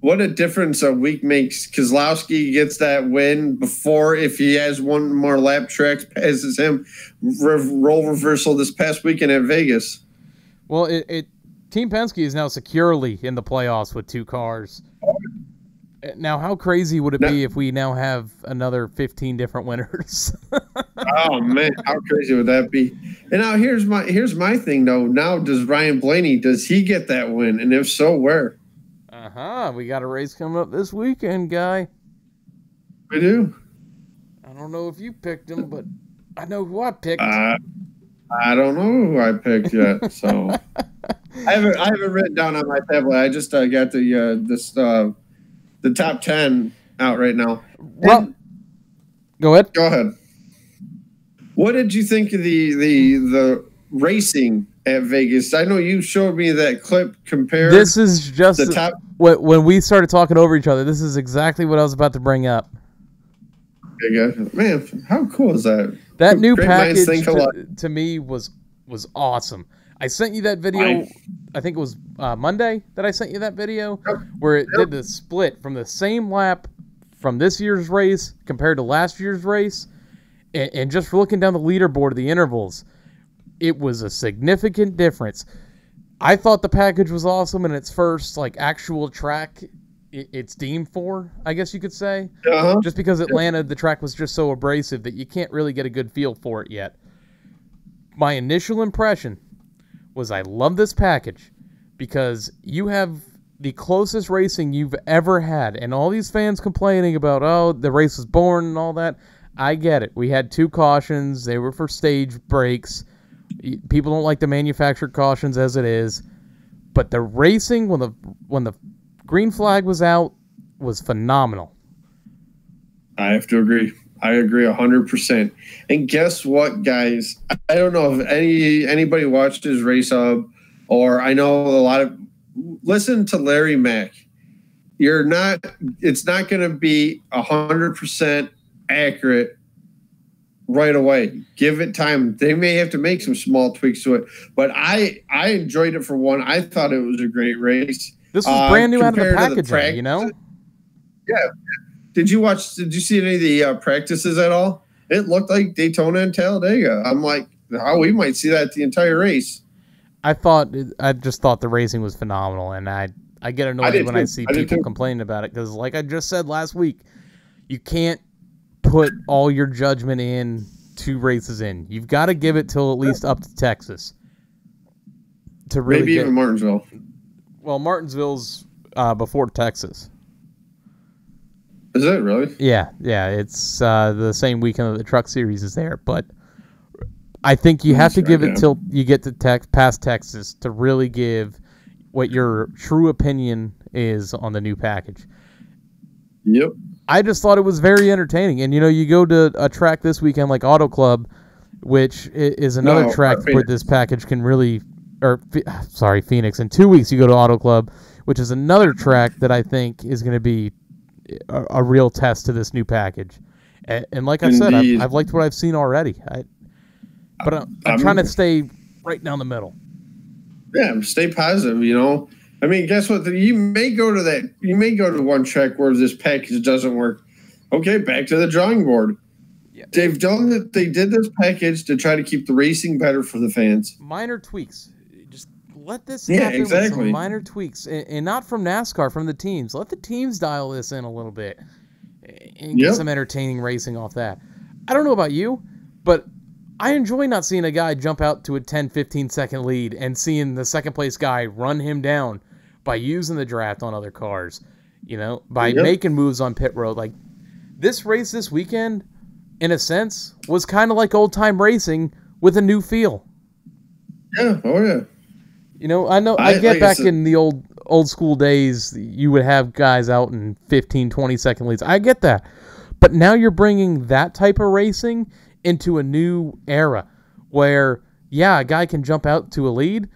What a difference a week makes. Keselowski gets that win before, if he has one more lap, Truex passes him. Role reversal this past weekend at Vegas. Well, Team Penske is now securely in the playoffs with 2 cars. Now, how crazy would it be if we now have another 15 different winners? Oh man, how crazy would that be? And now here's my thing though. Now does Ryan Blaney, does he get that win? And if so, where? We got a race coming up this weekend, Guy. We do. I don't know if you picked him, but I know who I picked. I don't know who I picked yet, so I haven't written down on my tablet. I just got the top 10 out right now. Well, go ahead. Go ahead. What did you think of the racing at Vegas? I know you showed me that clip compared. This is just the top. When we started talking over each other, this is exactly what I was about to bring up. Man, how cool is that? That new package to me was awesome. I sent you that video. I think it was Monday that I sent you that video where it did the split from the same lap from this year's race compared to last year's race. And just looking down the leaderboard of the intervals, it was a significant difference. I thought the package was awesome in its first actual track it's deemed for, I guess you could say. Just because Atlanta, the track was just so abrasive that you can't really get a good feel for it yet. My initial impression was I love this package because you have the closest racing you've ever had. And all these fans complaining about, oh, the race was boring and all that. I get it. We had 2 cautions. They were for stage breaks. People don't like the manufactured cautions as it is. But the racing when the green flag was out was phenomenal. I have to agree. I agree 100%. And guess what, guys? I don't know if anybody watched his race hub, or I know a lot of listen to Larry Mack. It's not going to be 100% accurate right away. Give it time. They may have to make some small tweaks to it, but I enjoyed it for one. I thought it was a great race. This was brand new out of the packaging, you know? Yeah. Did you see any of the practices at all? It looked like Daytona and Talladega. I'm like, we might see that the entire race. I just thought the racing was phenomenal, and I get annoyed when I see people complaining about it because, like I just said last week, you can't put all your judgment in 2 races in. You've got to give it till at least up to Texas to really maybe even Martinsville. Well, Martinsville's before Texas. Is it really? Yeah. It's the same weekend that the Truck Series is there, but I think you have to give it till you get to past Texas to really give what your true opinion is on the new package. Yep. I just thought it was very entertaining. And, you go to a track this weekend like Auto Club, which is another track where this package can really Phoenix. In 2 weeks, you go to Auto Club, which is another track that I think is going to be a real test to this new package. And like I said, I've liked what I've seen already. But I'm trying to stay right down the middle. Yeah, stay positive, I mean, guess what? You may go to one track where this package doesn't work. Okay, back to the drawing board. Yeah. They did this package to try to keep the racing better for the fans. Minor tweaks. Just let this happen with some minor tweaks. And not from NASCAR, from the teams. Let the teams dial this in a little bit and get some entertaining racing off that. I don't know about you, but I enjoy not seeing a guy jump out to a 10, 15-second lead and seeing the second-place guy run him down by using the draft on other cars, by making moves on pit road. Like, this race this weekend, in a sense, was kind of like old-time racing with a new feel. Yeah, oh yeah. I get back in the old school days, you would have guys out in 15, 20-second leads. I get that. But now you're bringing that type of racing into a new era where, a guy can jump out to a lead,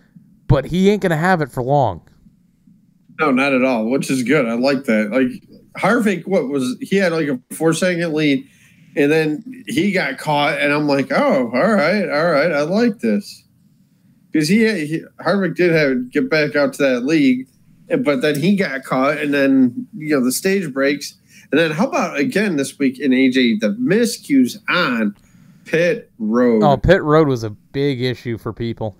but he ain't going to have it for long. No, not at all, which is good. I like that. Like, Harvick, he had like a 4-second lead, and then he got caught, and I'm like, oh, all right, I like this. Because Harvick did get back out to that league, but then he got caught, and then, the stage breaks. And then how about, again, this week in AJ, the miscues on pit road. Oh, pit road was a big issue for people.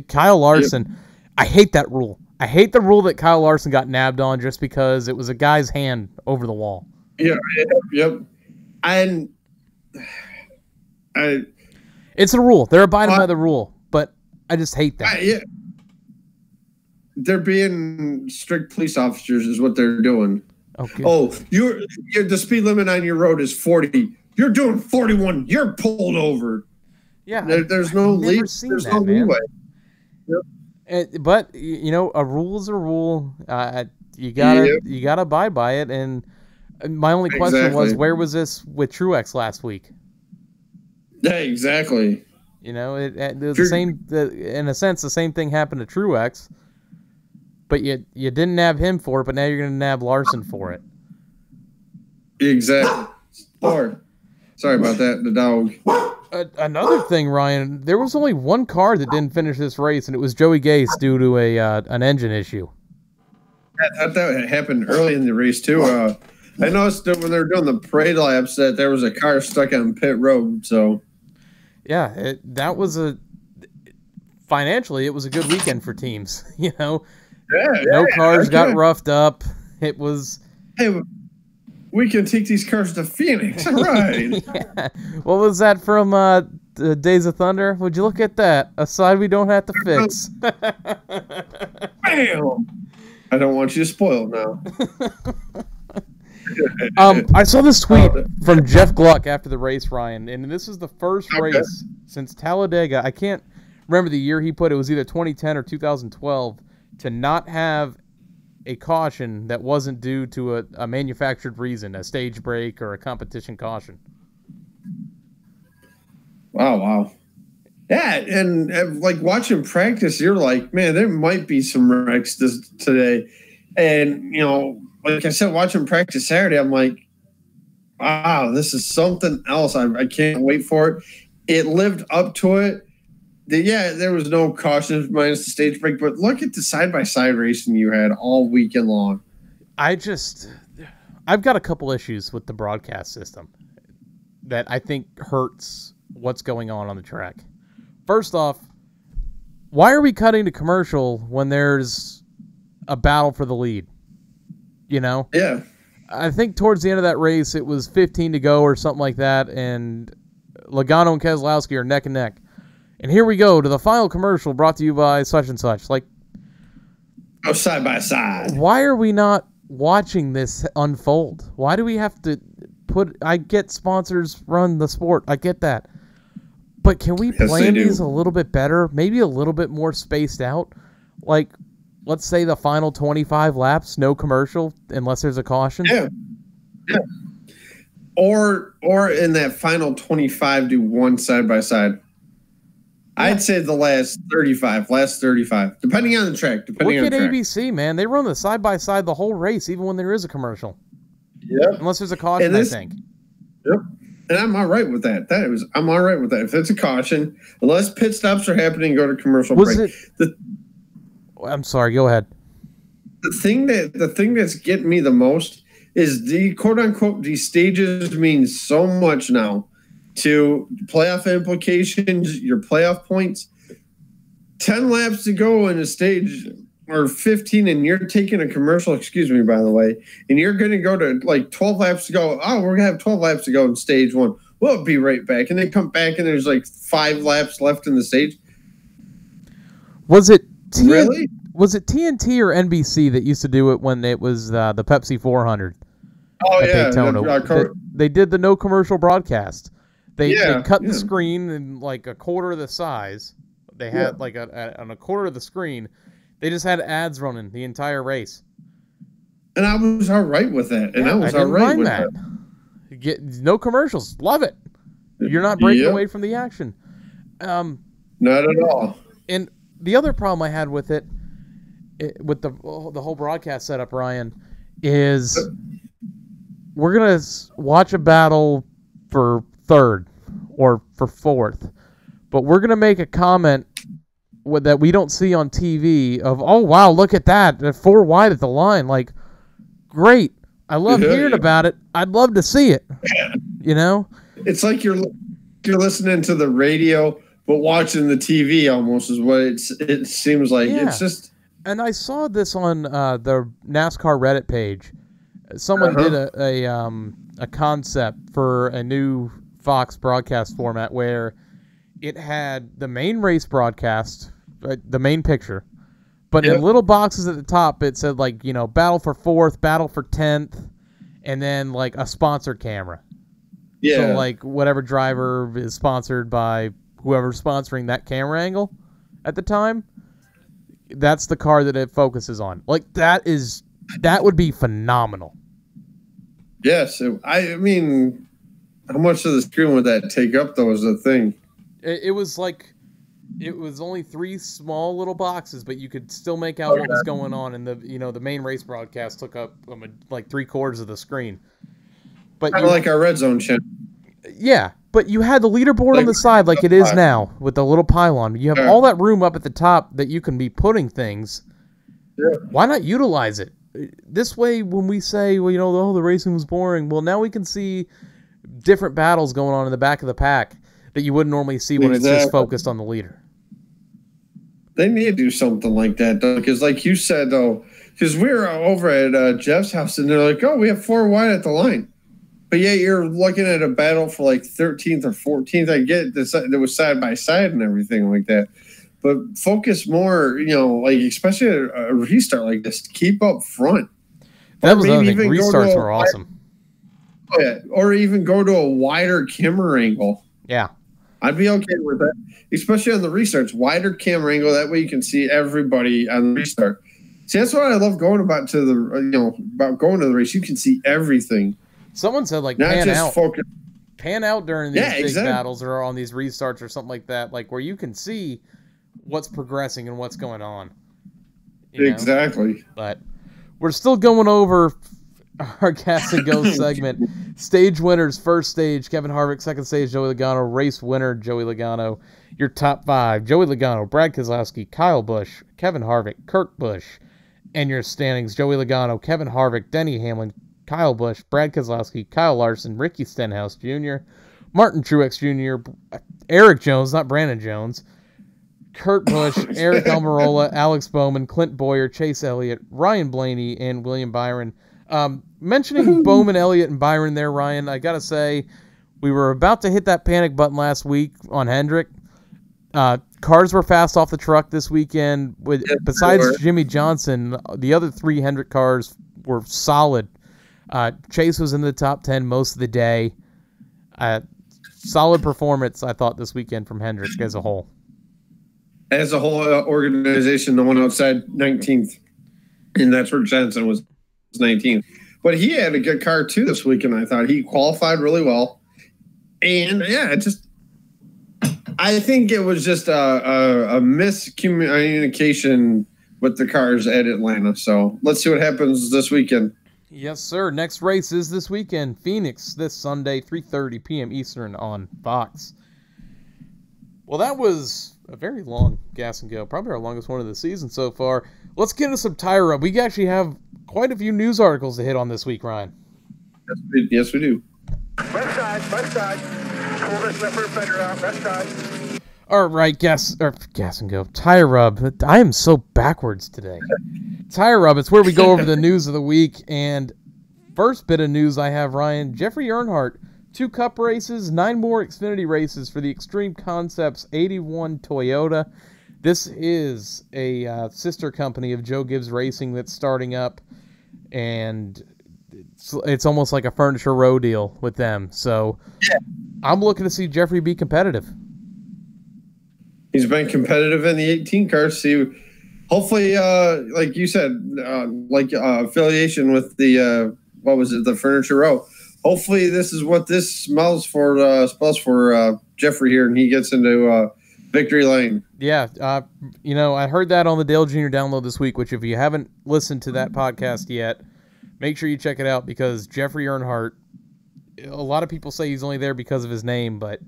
Kyle Larson, I hate that rule. I hate the rule that Kyle Larson got nabbed on just because it was a guy's hand over the wall. Yeah, yep. And it's a rule. They're abiding by the rule, but I just hate that. They're being strict police officers is what they're doing. Okay. Oh, the speed limit on your road is 40. You're doing 41. You're pulled over. Yeah, there's no leeway. There's no leeway. Yep. But a rule is a rule. You gotta abide by it. And my only question was, where was this with Truex last week? Yeah, exactly. It was the same. In a sense, the same thing happened to Truex. But you didn't nab him for it, but now you're going to nab Larson for it. Exactly. Sorry about that, the dog. Another thing, Ryan, there was only one car that didn't finish this race, and it was Joey Gase due to an engine issue. That happened early in the race, too. I noticed that when they were doing the parade laps that there was a car stuck on pit road. So, yeah, financially, it was a good weekend for teams, No cars got roughed up. It was... Hey, we can take these cars to Phoenix. All right. Yeah. What was that from Days of Thunder? Would you look at that? A side we don't have to fix. Bam! I don't want you to spoil now. I saw this tweet from Jeff Gluck after the race, Ryan, and this is the first race since Talladega. I can't remember the year he put it. It was either 2010 or 2012. To not have a caution that wasn't due to a manufactured reason, a stage break or a competition caution. Wow. Yeah, and like watching practice, you're like, man, there might be some wrecks today. And, like I said, watching practice Saturday, I'm like, wow, this is something else. I can't wait for it. It lived up to it. There was no caution minus the stage break, but look at the side-by-side racing you had all weekend long. I've got a couple issues with the broadcast system that I think hurts what's going on the track. First off, why are we cutting to commercial when there's a battle for the lead? Yeah. I think towards the end of that race, it was 15 to go or something like that, and Logano and Keselowski are neck and neck. And here we go to the final commercial brought to you by such and such. Like, side by side. Why are we not watching this unfold? Why do we have to I get sponsors run the sport. I get that. But can we plan these a little bit better? Maybe a little bit more spaced out? Like, let's say the final 25 laps, no commercial, unless there's a caution. Yeah. Or in that final 25, do one side by side. I'd say the last 35, depending on the track. Look at ABC, man. They run the side-by-side the whole race, even when there is a commercial. Yep. Unless there's a caution, I think. Yep. And I'm all right with that. I'm all right with that. If it's a caution, unless pit stops are happening, go to commercial break. I'm sorry, go ahead. The thing that's getting me the most is the quote-unquote, these stages mean so much now. To playoff implications, your playoff points, 10 laps to go in a stage or 15, and you're taking a commercial, excuse me, by the way, and you're going to go to like 12 laps to go. Oh, we're going to have 12 laps to go in stage one. We'll be right back. And they come back and there's like 5 laps left in the stage. Was it Really? Was it TNT or NBC that used to do it when it was the Pepsi 400 Oh, at yeah. Daytona? They did the no commercial broadcast. They cut the yeah. screen in like a quarter of the size. They had like on a quarter of the screen. They just had ads running the entire race. And I was all right with that. And I was all right with that. Get no commercials. Love it. You're not breaking away from the action. Not at all. And the other problem I had with it with the whole broadcast setup, Ryan, is we're going to watch a battle for third or for fourth, but we're going to make a comment that we don't see on TV of, oh, wow, look at that. 4 wide at the line. Like, great. I love hearing about it. I'd love to see it. You know? It's like you're listening to the radio, but watching the TV almost is what it seems like. Yeah. It's just... And I saw this on the NASCAR Reddit page. Someone did a concept for a new Fox broadcast format where it had the main race broadcast, the main picture, but in little boxes at the top it said like, you know, battle for 4th, battle for 10th, and then like a sponsored camera. Yeah. So like whatever driver is sponsored by whoever's sponsoring that camera angle at the time, that's the car that it focuses on. Like that would be phenomenal. Yes. I mean, how much of the screen would that take up though is the thing. It was only 3 small little boxes, but you could still make out what was going on, and the main race broadcast took up like 3/4 of the screen. But kind of like our Red Zone channel. Yeah, but you had the leaderboard on the side like it is now with the little pylon. You have all that room up at the top that you can be putting things. Yeah. Why not utilize it? This way, when we say, well, you know, the racing was boring, well, now we can see different battles going on in the back of the pack that you wouldn't normally see when it's just focused on the leader. They need to do something like that, though, because like you said, though, because we were over at Jeff's house, and they're like, oh, we have 4 wide at the line. But yeah, you're looking at a battle for like 13th or 14th. I get this, it was side by side and everything like that. But focus more, you know, like especially a restart like this, keep up front. That was another thing. Restarts were awesome. Oh, yeah, or even go to a wider camera angle. Yeah. I'd be okay with that, especially on the restarts. Wider camera angle, that way you can see everybody on the restart. See, that's what I love going about to the race. You can see everything. Someone said like not pan out. Pan out during these big battles or on these restarts or something like that, like where you can see what's progressing and what's going on. Exactly. But we're still going over our Gas and Go segment. Stage winners, first stage, Kevin Harvick. Second stage, Joey Logano. Race winner, Joey Logano. Your top 5, Joey Logano, Brad Keselowski, Kyle Busch, Kevin Harvick, Kurt Busch. And your standings, Joey Logano, Kevin Harvick, Denny Hamlin, Kyle Busch, Brad Keselowski, Kyle Larson, Ricky Stenhouse Jr., Martin Truex Jr., Eric Jones, not Brandon Jones, Kurt Busch, Eric Almirola, Alex Bowman, Clint Boyer, Chase Elliott, Ryan Blaney, and William Byron. Mentioning Bowman, Elliott, and Byron there, Ryan, I got to say, we were about to hit that panic button last week on Hendrick. Cars were fast off the truck this weekend. Besides Jimmy Johnson, the other 3 Hendrick cars were solid. Chase was in the top 10 most of the day. Solid performance, I thought, this weekend from Hendrick as a whole. As a whole organization, the one outside 19th. And that's where Jensen was 19th. But he had a good car, too, this weekend, I thought. He qualified really well. And, yeah, I think it was just a miscommunication with the cars at Atlanta. So let's see what happens this weekend. Yes, sir. Next race is this weekend. Phoenix this Sunday, 3:30 p.m. Eastern on Fox. Well, that was a very long Gas and Go. Probably our longest one of the season so far. Let's get into some tire rub. We actually have quite a few news articles to hit on this week, Ryan. Yes, we do. Left side. Pull this left rear fender out, left side. All right, Gas and Go. Tire rub. I am so backwards today. Tire rub. It's where we go over the news of the week. And first bit of news I have, Ryan, Jeffrey Earnhardt 2 Cup races, 9 more Xfinity races for the Extreme Concepts 81 Toyota. This is a sister company of Joe Gibbs Racing that's starting up, and it's almost like a Furniture Row deal with them. So I'm looking to see Jeffrey be competitive. He's been competitive in the 18 cars. See, hopefully, like you said, affiliation with the the Furniture Row. Hopefully, this is what this spells for Jeffrey here, and he gets into victory lane. Yeah, I heard that on the Dale Jr. download this week. Which, if you haven't listened to that podcast yet, make sure you check it out, because Jeffrey Earnhardt. A lot of people say he's only there because of his name, but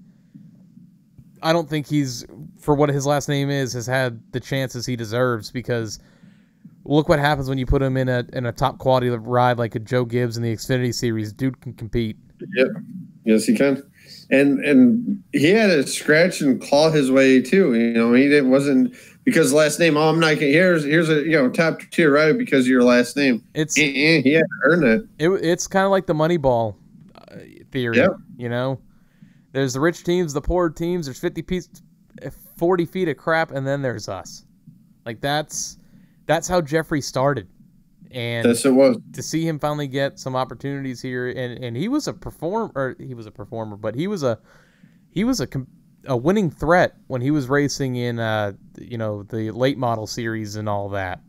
I don't think he's, for what his last name is, has had the chances he deserves, because look what happens when you put him in a top quality ride like a Joe Gibbs in the Xfinity Series. Dude can compete. Yep. Yes, he can. And he had to scratch and claw his way too. He wasn't because last name. Oh, I'm not. Here's a top tier rider because of your last name. He had to earn it. It's kind of like the Moneyball theory. Yep. There's the rich teams, the poor teams. There's 40 feet of crap, and then there's us. Like that's how Jeffrey started, and yes, it was. To see him finally get some opportunities here, and he was a performer. But he was a winning threat when he was racing in the late model series and all that.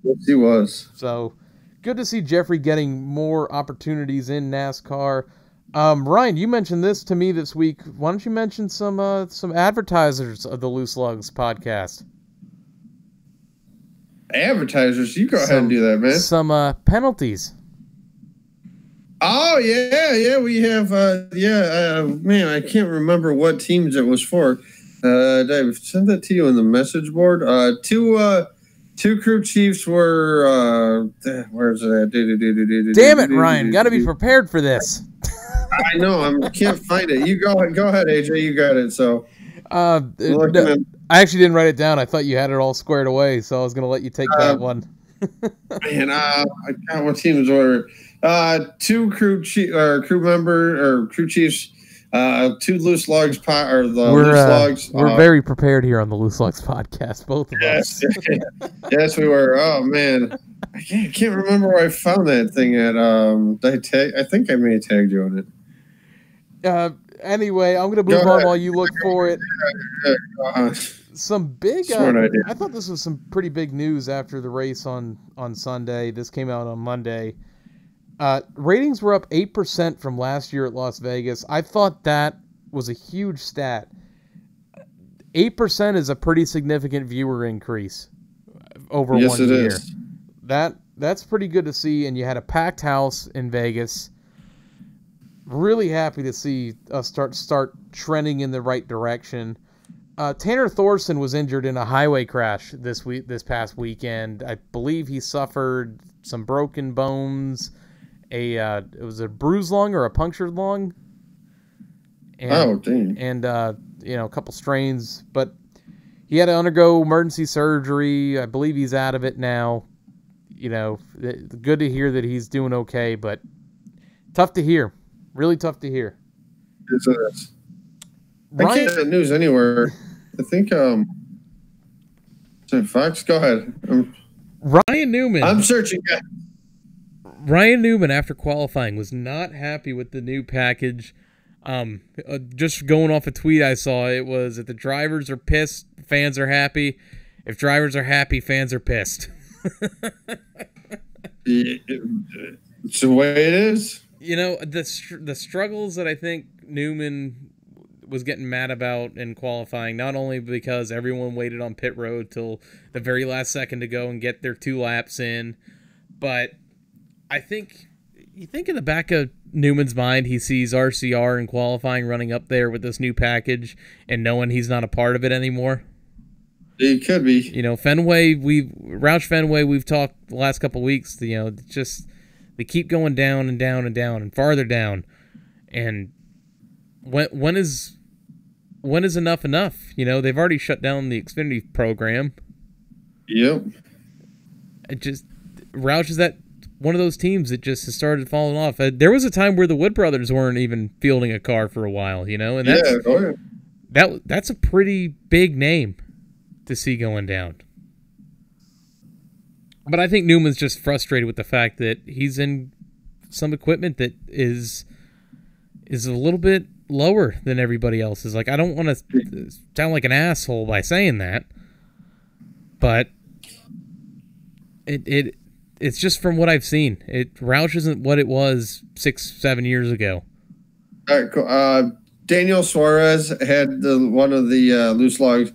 Yes, he was. So good to see Jeffrey getting more opportunities in NASCAR. Ryan, you mentioned this to me this week. Why don't you mention some advertisers of the Loose Lugs podcast? Advertisers, you go ahead and do that, man. Some penalties. Oh yeah, we have. Man, I can't remember what teams it was for. Did I send that to you in the message board? Two crew chiefs were. Where's that? Damn it, Ryan! Got to be prepared for this. I know. I can't find it. You go ahead, AJ. You got it. So. I actually didn't write it down. I thought you had it all squared away, so I was going to let you take that one. Man, I got what teams were. 2 crew chiefs. 2 Loose Lugs Loose Lugs. We're very prepared here on the Loose Lugs podcast, both of us. Yes, we were. Oh man, I can't remember where I found that thing at. I think I may have tagged you on it. Anyway, I'm going to move on while you look for it. Some big. I thought this was some pretty big news after the race on Sunday. This came out on Monday. Ratings were up 8% from last year at Las Vegas. I thought that was a huge stat. 8% is a pretty significant viewer increase over 1 year. Yes, it is. That's pretty good to see, and you had a packed house in Vegas. Really happy to see us start trending in the right direction. Tanner Thorson was injured in a highway crash this past weekend. I believe he suffered some broken bones. It was a bruised lung or a punctured lung. Dang. And a couple strains, but he had to undergo emergency surgery. I believe he's out of it now. Good to hear that he's doing okay, but tough to hear. Really tough to hear. Yes, it is. I can't get news anywhere. I think Fox, go ahead. Ryan Newman. I'm searching. Ryan Newman, after qualifying, was not happy with the new package. Just going off a tweet I saw, it was if the drivers are pissed, fans are happy. If drivers are happy, fans are pissed. It's the way it is. The struggles that I think Newman was getting mad about in qualifying, not only because everyone waited on pit road till the very last second to go and get their 2 laps in, but I think in the back of Newman's mind, he sees RCR in qualifying running up there with this new package and knowing he's not a part of it anymore. It could be. Fenway, Roush Fenway, we've talked the last couple of weeks, just they keep going down and down and down and farther down. And when is enough enough? They've already shut down the Xfinity program. Yep. Roush is at one of those teams that just has started falling off. There was a time where the Wood brothers weren't even fielding a car for a while, and that's a pretty big name to see going down. But I think Newman's just frustrated with the fact that he's in some equipment that is a little bit lower than everybody else's. Like, I don't want to sound like an asshole by saying that, but it's just from what I've seen. Roush isn't what it was 6-7 years ago. All right, cool. Daniel Suarez had one of the loose logs.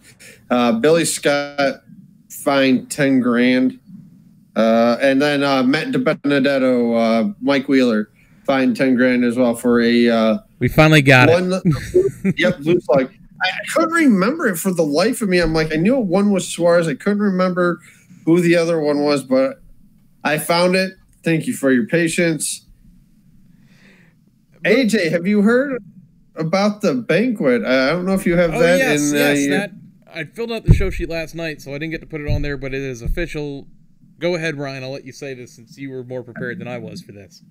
Billy Scott fined $10,000. And then Matt DiBenedetto, Mike Wheeler, fined $10,000 as well for a. We finally got it. Yep, loose log. I couldn't remember it for the life of me. I'm like, I knew one was Suarez. I couldn't remember who the other one was, but I found it. Thank you for your patience. AJ, have you heard about the banquet? I don't know if you have that. Yes, that. I filled out the show sheet last night, so I didn't get to put it on there, but it is official. Go ahead, Ryan. I'll let you say this since you were more prepared than I was for this.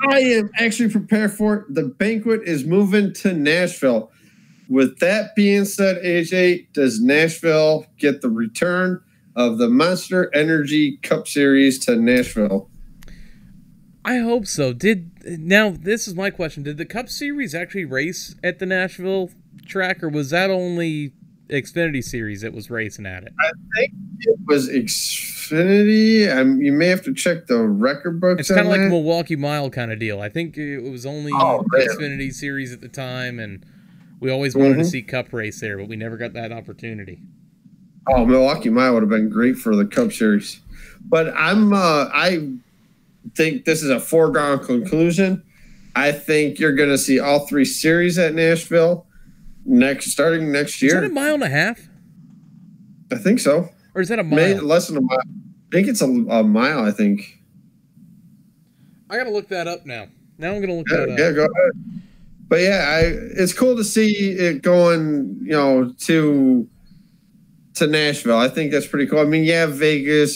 I am actually prepared for it. The banquet is moving to Nashville. With that being said, AJ, does Nashville get the return of the Monster Energy Cup Series to Nashville? I hope so. Now, this is my question. Did the Cup Series actually race at the Nashville track, or was that only Xfinity Series that was racing at it? I think it was Xfinity. You may have to check the record books. It's kind of like a Milwaukee Mile kind of deal. I think it was only Xfinity Series at the time, and we always wanted to see Cup race there, but we never got that opportunity. Oh, Milwaukee Mile would have been great for the Cup Series. But I think this is a foregone conclusion. I think you're going to see all three series at Nashville starting next year. Is that a mile and a half? I think so. Or is that a mile? Maybe less than a mile. I think it's a mile, I think. I got to look that up now. Now I'm going to look that up. Yeah, go ahead. But yeah, it's cool to see it going, to Nashville. I think that's pretty cool. I mean, Vegas,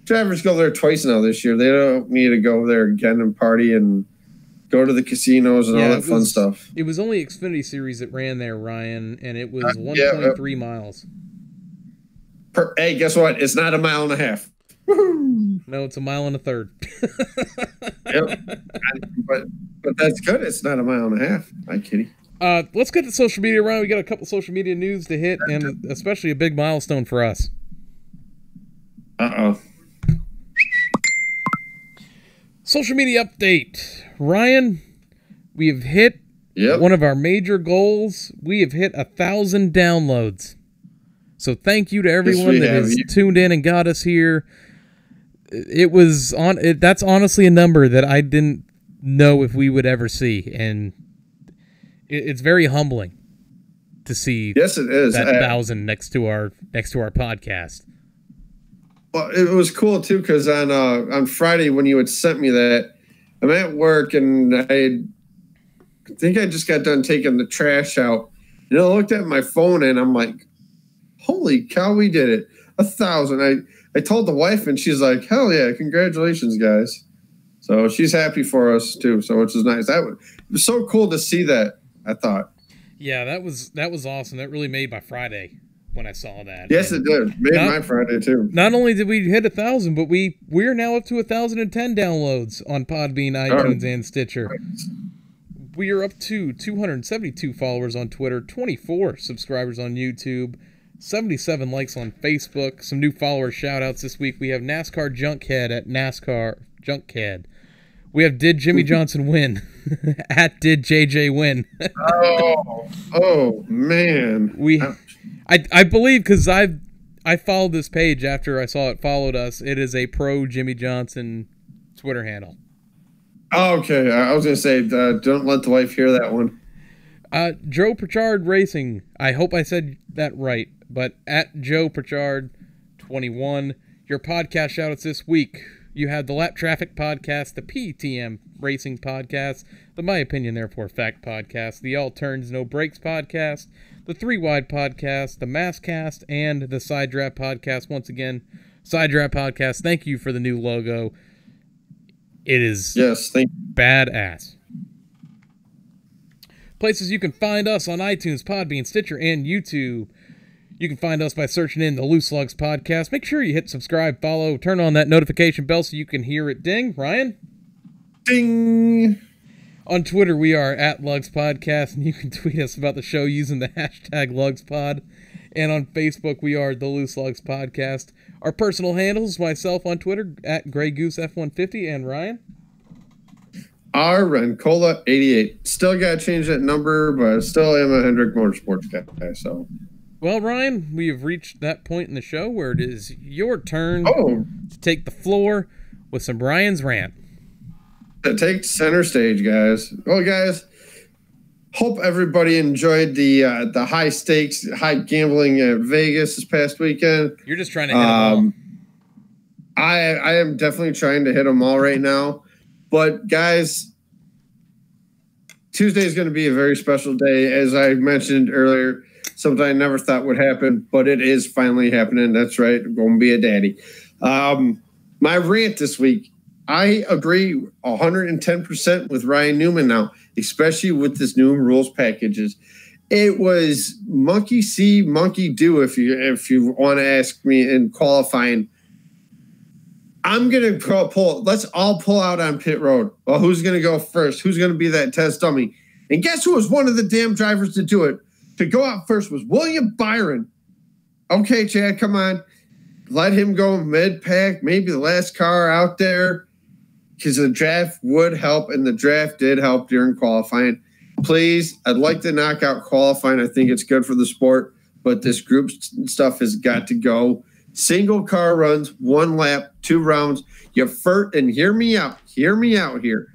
drivers go there twice now this year. They don't need to go there again and party and go to the casinos and all that fun stuff. It was only Xfinity Series that ran there, Ryan, and it was 1.3 miles. Hey, guess what? It's not a mile and a half. No, it's a mile and a third. Yep. But that's good. It's not a mile and a half. Hi, kitty. Let's get to social media, Ryan. We got a couple social media news to hit, and especially a big milestone for us. Uh-oh. Social media update. Ryan, we have hit one of our major goals. We have hit 1,000 downloads. So thank you to everyone that has tuned in and got us here. That's honestly a number that I didn't know if we would ever see, and it's very humbling to see. Yes, it is. That 1,000 next to our podcast. Well, it was cool too because on Friday when you had sent me that, I'm at work and I think I just got done taking the trash out. I looked at my phone and I'm like, "Holy cow, we did it! 1,000!" I told the wife and she's like, "Hell yeah, congratulations, guys!" So she's happy for us too. So which is nice. It was so cool to see that. I thought. Yeah, that was awesome. That really made my Friday when I saw that. Yes, it did. Made my Friday too. Not only did we hit 1,000, but we're now up to 1,010 downloads on Podbean, iTunes, and Stitcher. We are up to 272 followers on Twitter, 24 subscribers on YouTube, 77 likes on Facebook. Some new follower shout-outs this week. We have NASCAR Junkhead at NASCAR Junkhead. We have Did Jimmy Johnson Win at Did JJ Win. oh man. I believe because I followed this page after I saw it followed us. It is a pro Jimmy Johnson Twitter handle. Okay, I was gonna say don't let the wife hear that one. Joe Pritchard Racing. I hope I said that right, but at Joe Pritchard 21. Your podcast shoutouts this week. You had the Lap Traffic Podcast, the PTM Racing Podcast, the My Opinion Therefore Fact Podcast, the All Turns No Brakes Podcast, the 3 Wide Podcast, the Masscast, and the Side Draft Podcast. Once again, Side Draft Podcast, thank you for the new logo. It is Yes, thank badass. Places you can find us on iTunes, Podbean, Stitcher, and YouTube. You can find us by searching in the Loose Lugs Podcast. Make sure you hit subscribe, follow, turn on that notification bell so you can hear it ding. Ryan? Ding! On Twitter, we are at Lugs Podcast, and you can tweet us about the show using the hashtag LugsPod. And on Facebook, we are the Loose Lugs Podcast. Our personal handles, myself on Twitter, at GrayGooseF150, and Ryan? R. Rencola 88. Still got to change that number, but I still am a Hendrick Motorsports guy, so... Well, Ryan, we have reached that point in the show where it is your turn to take the floor with some Ryan's rant. Take center stage, guys. Well, guys, hope everybody enjoyed the high stakes, high gambling at Vegas this past weekend. You're just trying to hit them all. I am definitely trying to hit them all right now. But, guys, Tuesday is going to be a very special day. As I mentioned earlier, something I never thought would happen, but it is finally happening. That's right. I'm going to be a daddy. My rant this week, I agree 110% with Ryan Newman now, especially with this new rules packages. It was monkey see, monkey do, if you want to ask me in qualifying. I'm going to pull. Let's all pull out on pit road. Well, who's going to go first? Who's going to be that test dummy? And guess who was one of the damn drivers to do it? To go out first was William Byron. Okay, Chad, come on. Let him go mid-pack, maybe the last car out there, because the draft would help, and the draft did help during qualifying. Please, I'd like to knock out qualifying. I think it's good for the sport, but this group stuff has got to go. Single car runs, 1 lap, 2 rounds. And hear me out here.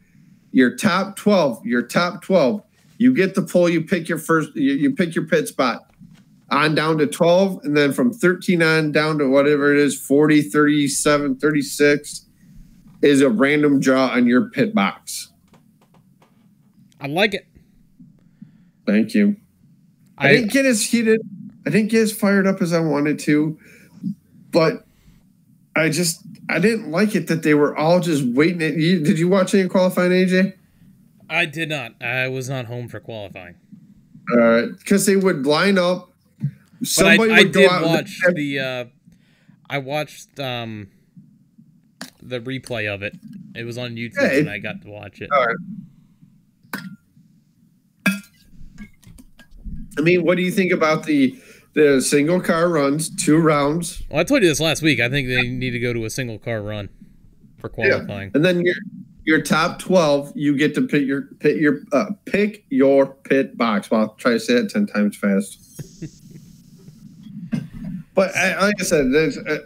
Your top 12. You get the pull, you pick your pick your pit spot. On down to 12, and then from 13 on down to whatever it is, 40, 37, 36 is a random draw on your pit box. I like it. Thank you. I didn't get as heated. I didn't get as fired up as I wanted to, but I didn't like it that they were all just waiting. Did you watch any qualifying, AJ? I did not. I was not home for qualifying. Because they would line up. Somebody I would go did out watch I watched the replay of it. It was on YouTube, and I got to watch it. All right. I mean, what do you think about the single car runs, 2 rounds? Well, I told you this last week. I think they need to go to a single car run for qualifying. Yeah. And then your top 12, you get to pick your pit box. Well, I'll try to say it 10 times fast. But like I said,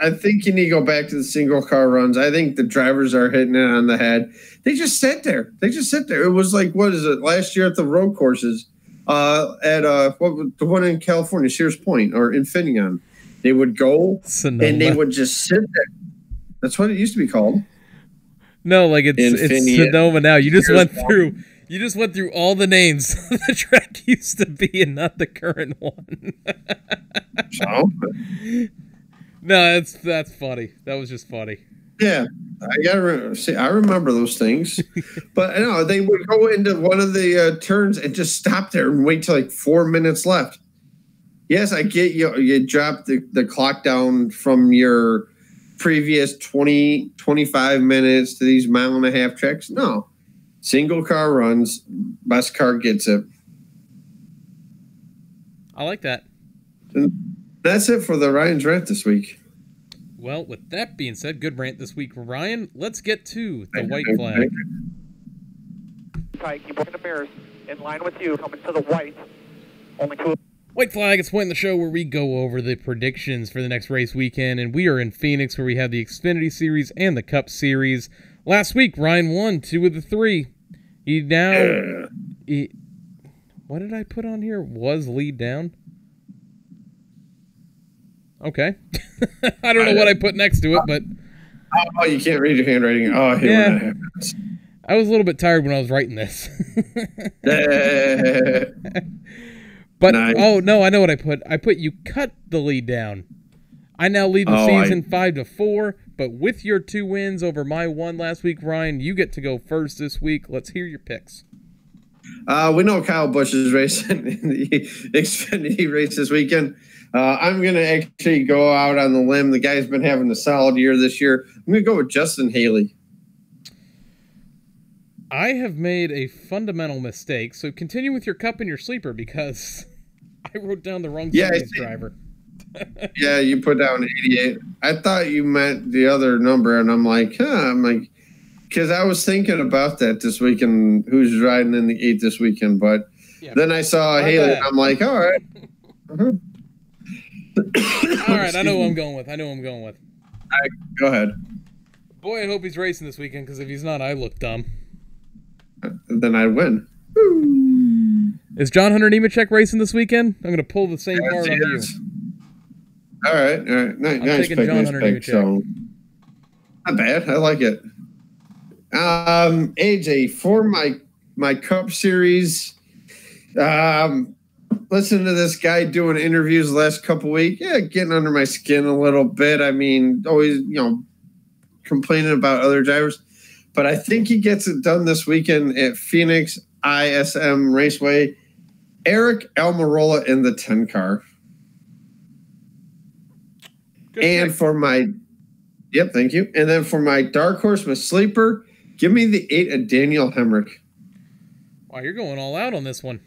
I think you need to go back to the single car runs. I think the drivers are hitting it on the head. They just sit there. It was like, what is it? Last year at the road courses, at the one in California, Sears Point or Infineon, they would go Sonoma. And they would just sit there. That's what it used to be called. No, like it's Sonoma now. You just went through all the names the track used to be, and not the current one. So? No, that's funny. That was just funny. Yeah, I remember those things, but no, they would go into one of the turns and just stop there and wait till like 4 minutes left. Yes, I get you drop the clock down from your previous 20, 25 minutes to these 1.5 mile tracks. No, single car runs, best car gets it. I like that. And that's it for the Ryan's rant this week. Well, with that being said, good rant this week, Ryan. Let's get to the white flag. Tight, keep working the mirrors. In line with you, coming to the white. Only 2. White flag, it's a point in the show where we go over the predictions for the next race weekend, and we are in Phoenix where we have the Xfinity Series and the Cup Series. Last week, Ryan won 2 of the 3. What did I put on here? Was lead down? Okay. I don't know what I put next to it, but... Oh, you can't read your handwriting. Oh, I hate when that happens. I was a little bit tired when I was writing this. But, nice. Oh, no, I know what I put. I put you cut the lead down. I now lead the season 5-4. But with your 2 wins over my 1 last week, Ryan, you get to go first this week. Let's hear your picks. We know Kyle Busch is racing in the Xfinity race this weekend. I'm going to actually go out on the limb. The guy's been having a solid year this year. I'm going to go with Justin Haley. I have made a fundamental mistake, so continue with your cup and your sleeper because I wrote down the wrong series driver. Yeah, you put down 88. I thought you meant the other number, and I'm like, because I was thinking about that this weekend, who's riding in the 8 this weekend, but then I saw Haley, and I'm like, all right. All right, I know who I'm going with. All right, go ahead. Boy, I hope he's racing this weekend, because if he's not, I look dumb. Then I win. Is John Hunter Nemechek racing this weekend? I'm going to pull the same card on you. All right. Nice pick, John Hunter Nemechek. So, not bad. I like it. AJ, for my Cup Series, listen to this guy doing interviews the last couple weeks. Yeah, getting under my skin a little bit. I mean, always, complaining about other drivers. But I think he gets it done this weekend at Phoenix ISM Raceway. Eric Almirola in the 10 car. Good and pick. For my, thank you. And then for my dark horse, my sleeper, give me the 8 of Daniel Hemrick. Wow, you're going all out on this one.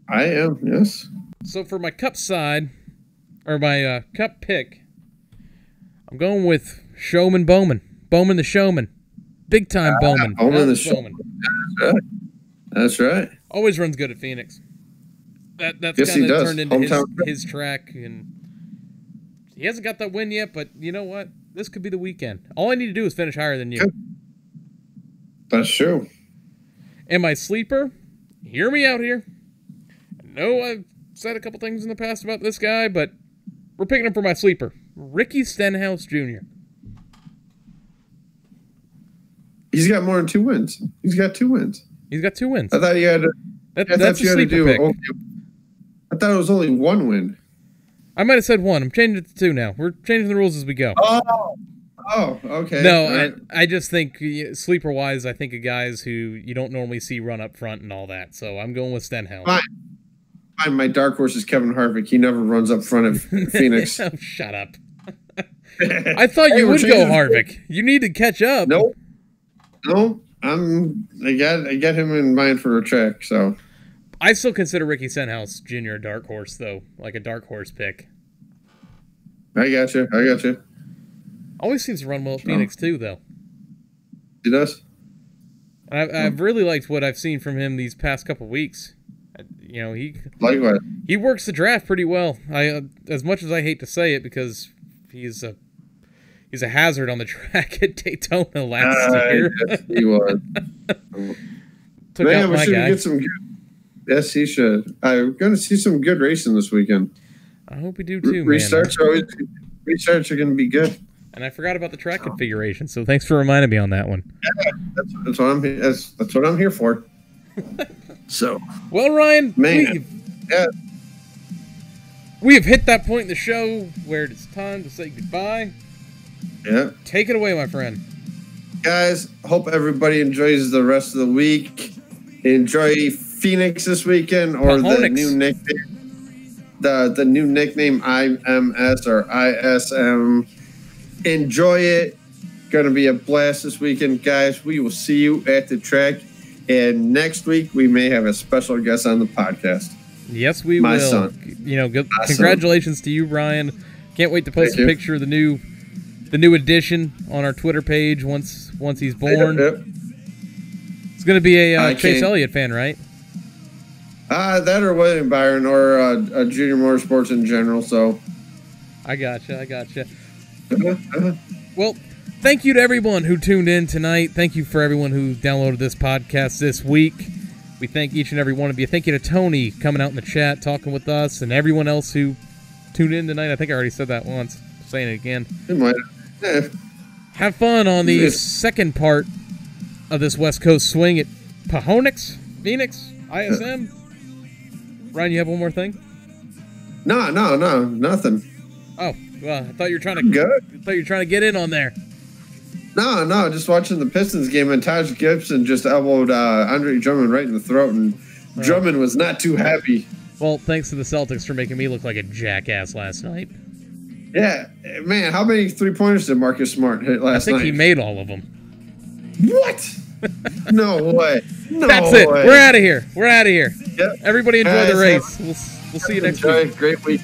I am, yes. So for my cup side, or my cup pick, I'm going with Showman Bowman. Bowman the Showman. Big time Bowman. Bowman the Showman. That's right. Always runs good at Phoenix. That's yes, kind of turned into Hometown. his track, and he hasn't got that win yet, but you know what? This could be the weekend. All I need to do is finish higher than you. That's true. And my sleeper, hear me out here. I know I've said a couple things in the past about this guy, but we're picking him for my sleeper. Ricky Stenhouse Jr. He's got more than 2 wins. He's got 2 wins. He's got 2 wins. I thought you had to. That's a sleeper pick. I thought it was only 1 win. I might have said 1. I'm changing it to 2 now. We're changing the rules as we go. Oh, okay. No, right. I just think sleeper-wise, I think of guys who you don't normally see run up front and all that. So I'm going with Stenhouse. Fine. My dark horse is Kevin Harvick. He never runs up front of Phoenix. Oh, shut up. I thought you would go Harvick. You need to catch up. Nope. No, I got him in mind for a track, so. I still consider Ricky Stenhouse Jr. a dark horse, though, like a dark horse pick. I got you. Always seems to run well at Phoenix, too, though. He does. And I've really liked what I've seen from him these past couple weeks. Likewise. He works the draft pretty well. As much as I hate to say it, because he's a hazard on the track at Daytona last year. Yes, he was. Took out my guy. Get some good. Yes, he should. I'm going to see some good racing this weekend. I hope we do too, Restarts are going to be good. And I forgot about the track configuration, so thanks for reminding me on that one. Yeah, that's what I'm here for. So, well, Ryan, man, we have hit that point in the show where it's time to say goodbye. Yeah. Take it away, my friend. Guys, hope everybody enjoys the rest of the week. Enjoy Phoenix this weekend, or the new nickname, the new nickname IMS or ISM. Enjoy it. Going to be a blast this weekend, guys. We will see you at the track, and next week we may have a special guest on the podcast. Yes, we My will. son. Congratulations to you, Ryan. Can't wait to post a picture of the new addition on our Twitter page once he's born. Yep. It's going to be a Chase Elliott fan, right? That or William Byron or Junior Motorsports in general. So, I gotcha. Well, thank you to everyone who tuned in tonight. Thank you for everyone who downloaded this podcast this week. We thank each and every one of you. Thank you to Tony coming out in the chat, talking with us, and everyone else who tuned in tonight. I think I already said that once. I'm saying it again. Have fun on the second part of this West Coast swing at Pahonix, Phoenix, ISM. Ryan, you have one more thing? No, nothing. Oh, Well, I thought you were trying to. Good. I thought you were trying to get in on there. No, just watching the Pistons game, and Taj Gibson just elbowed Andre Drummond right in the throat, and Drummond was not too happy. Well, thanks to the Celtics for making me look like a jackass last night. Yeah, man, how many 3-pointers did Marcus Smart hit last night? I think he made all of them. What? No way. No That's it. way. We're out of here. We're out of here. Yep. Everybody enjoy the race. We'll see you next week. Great week.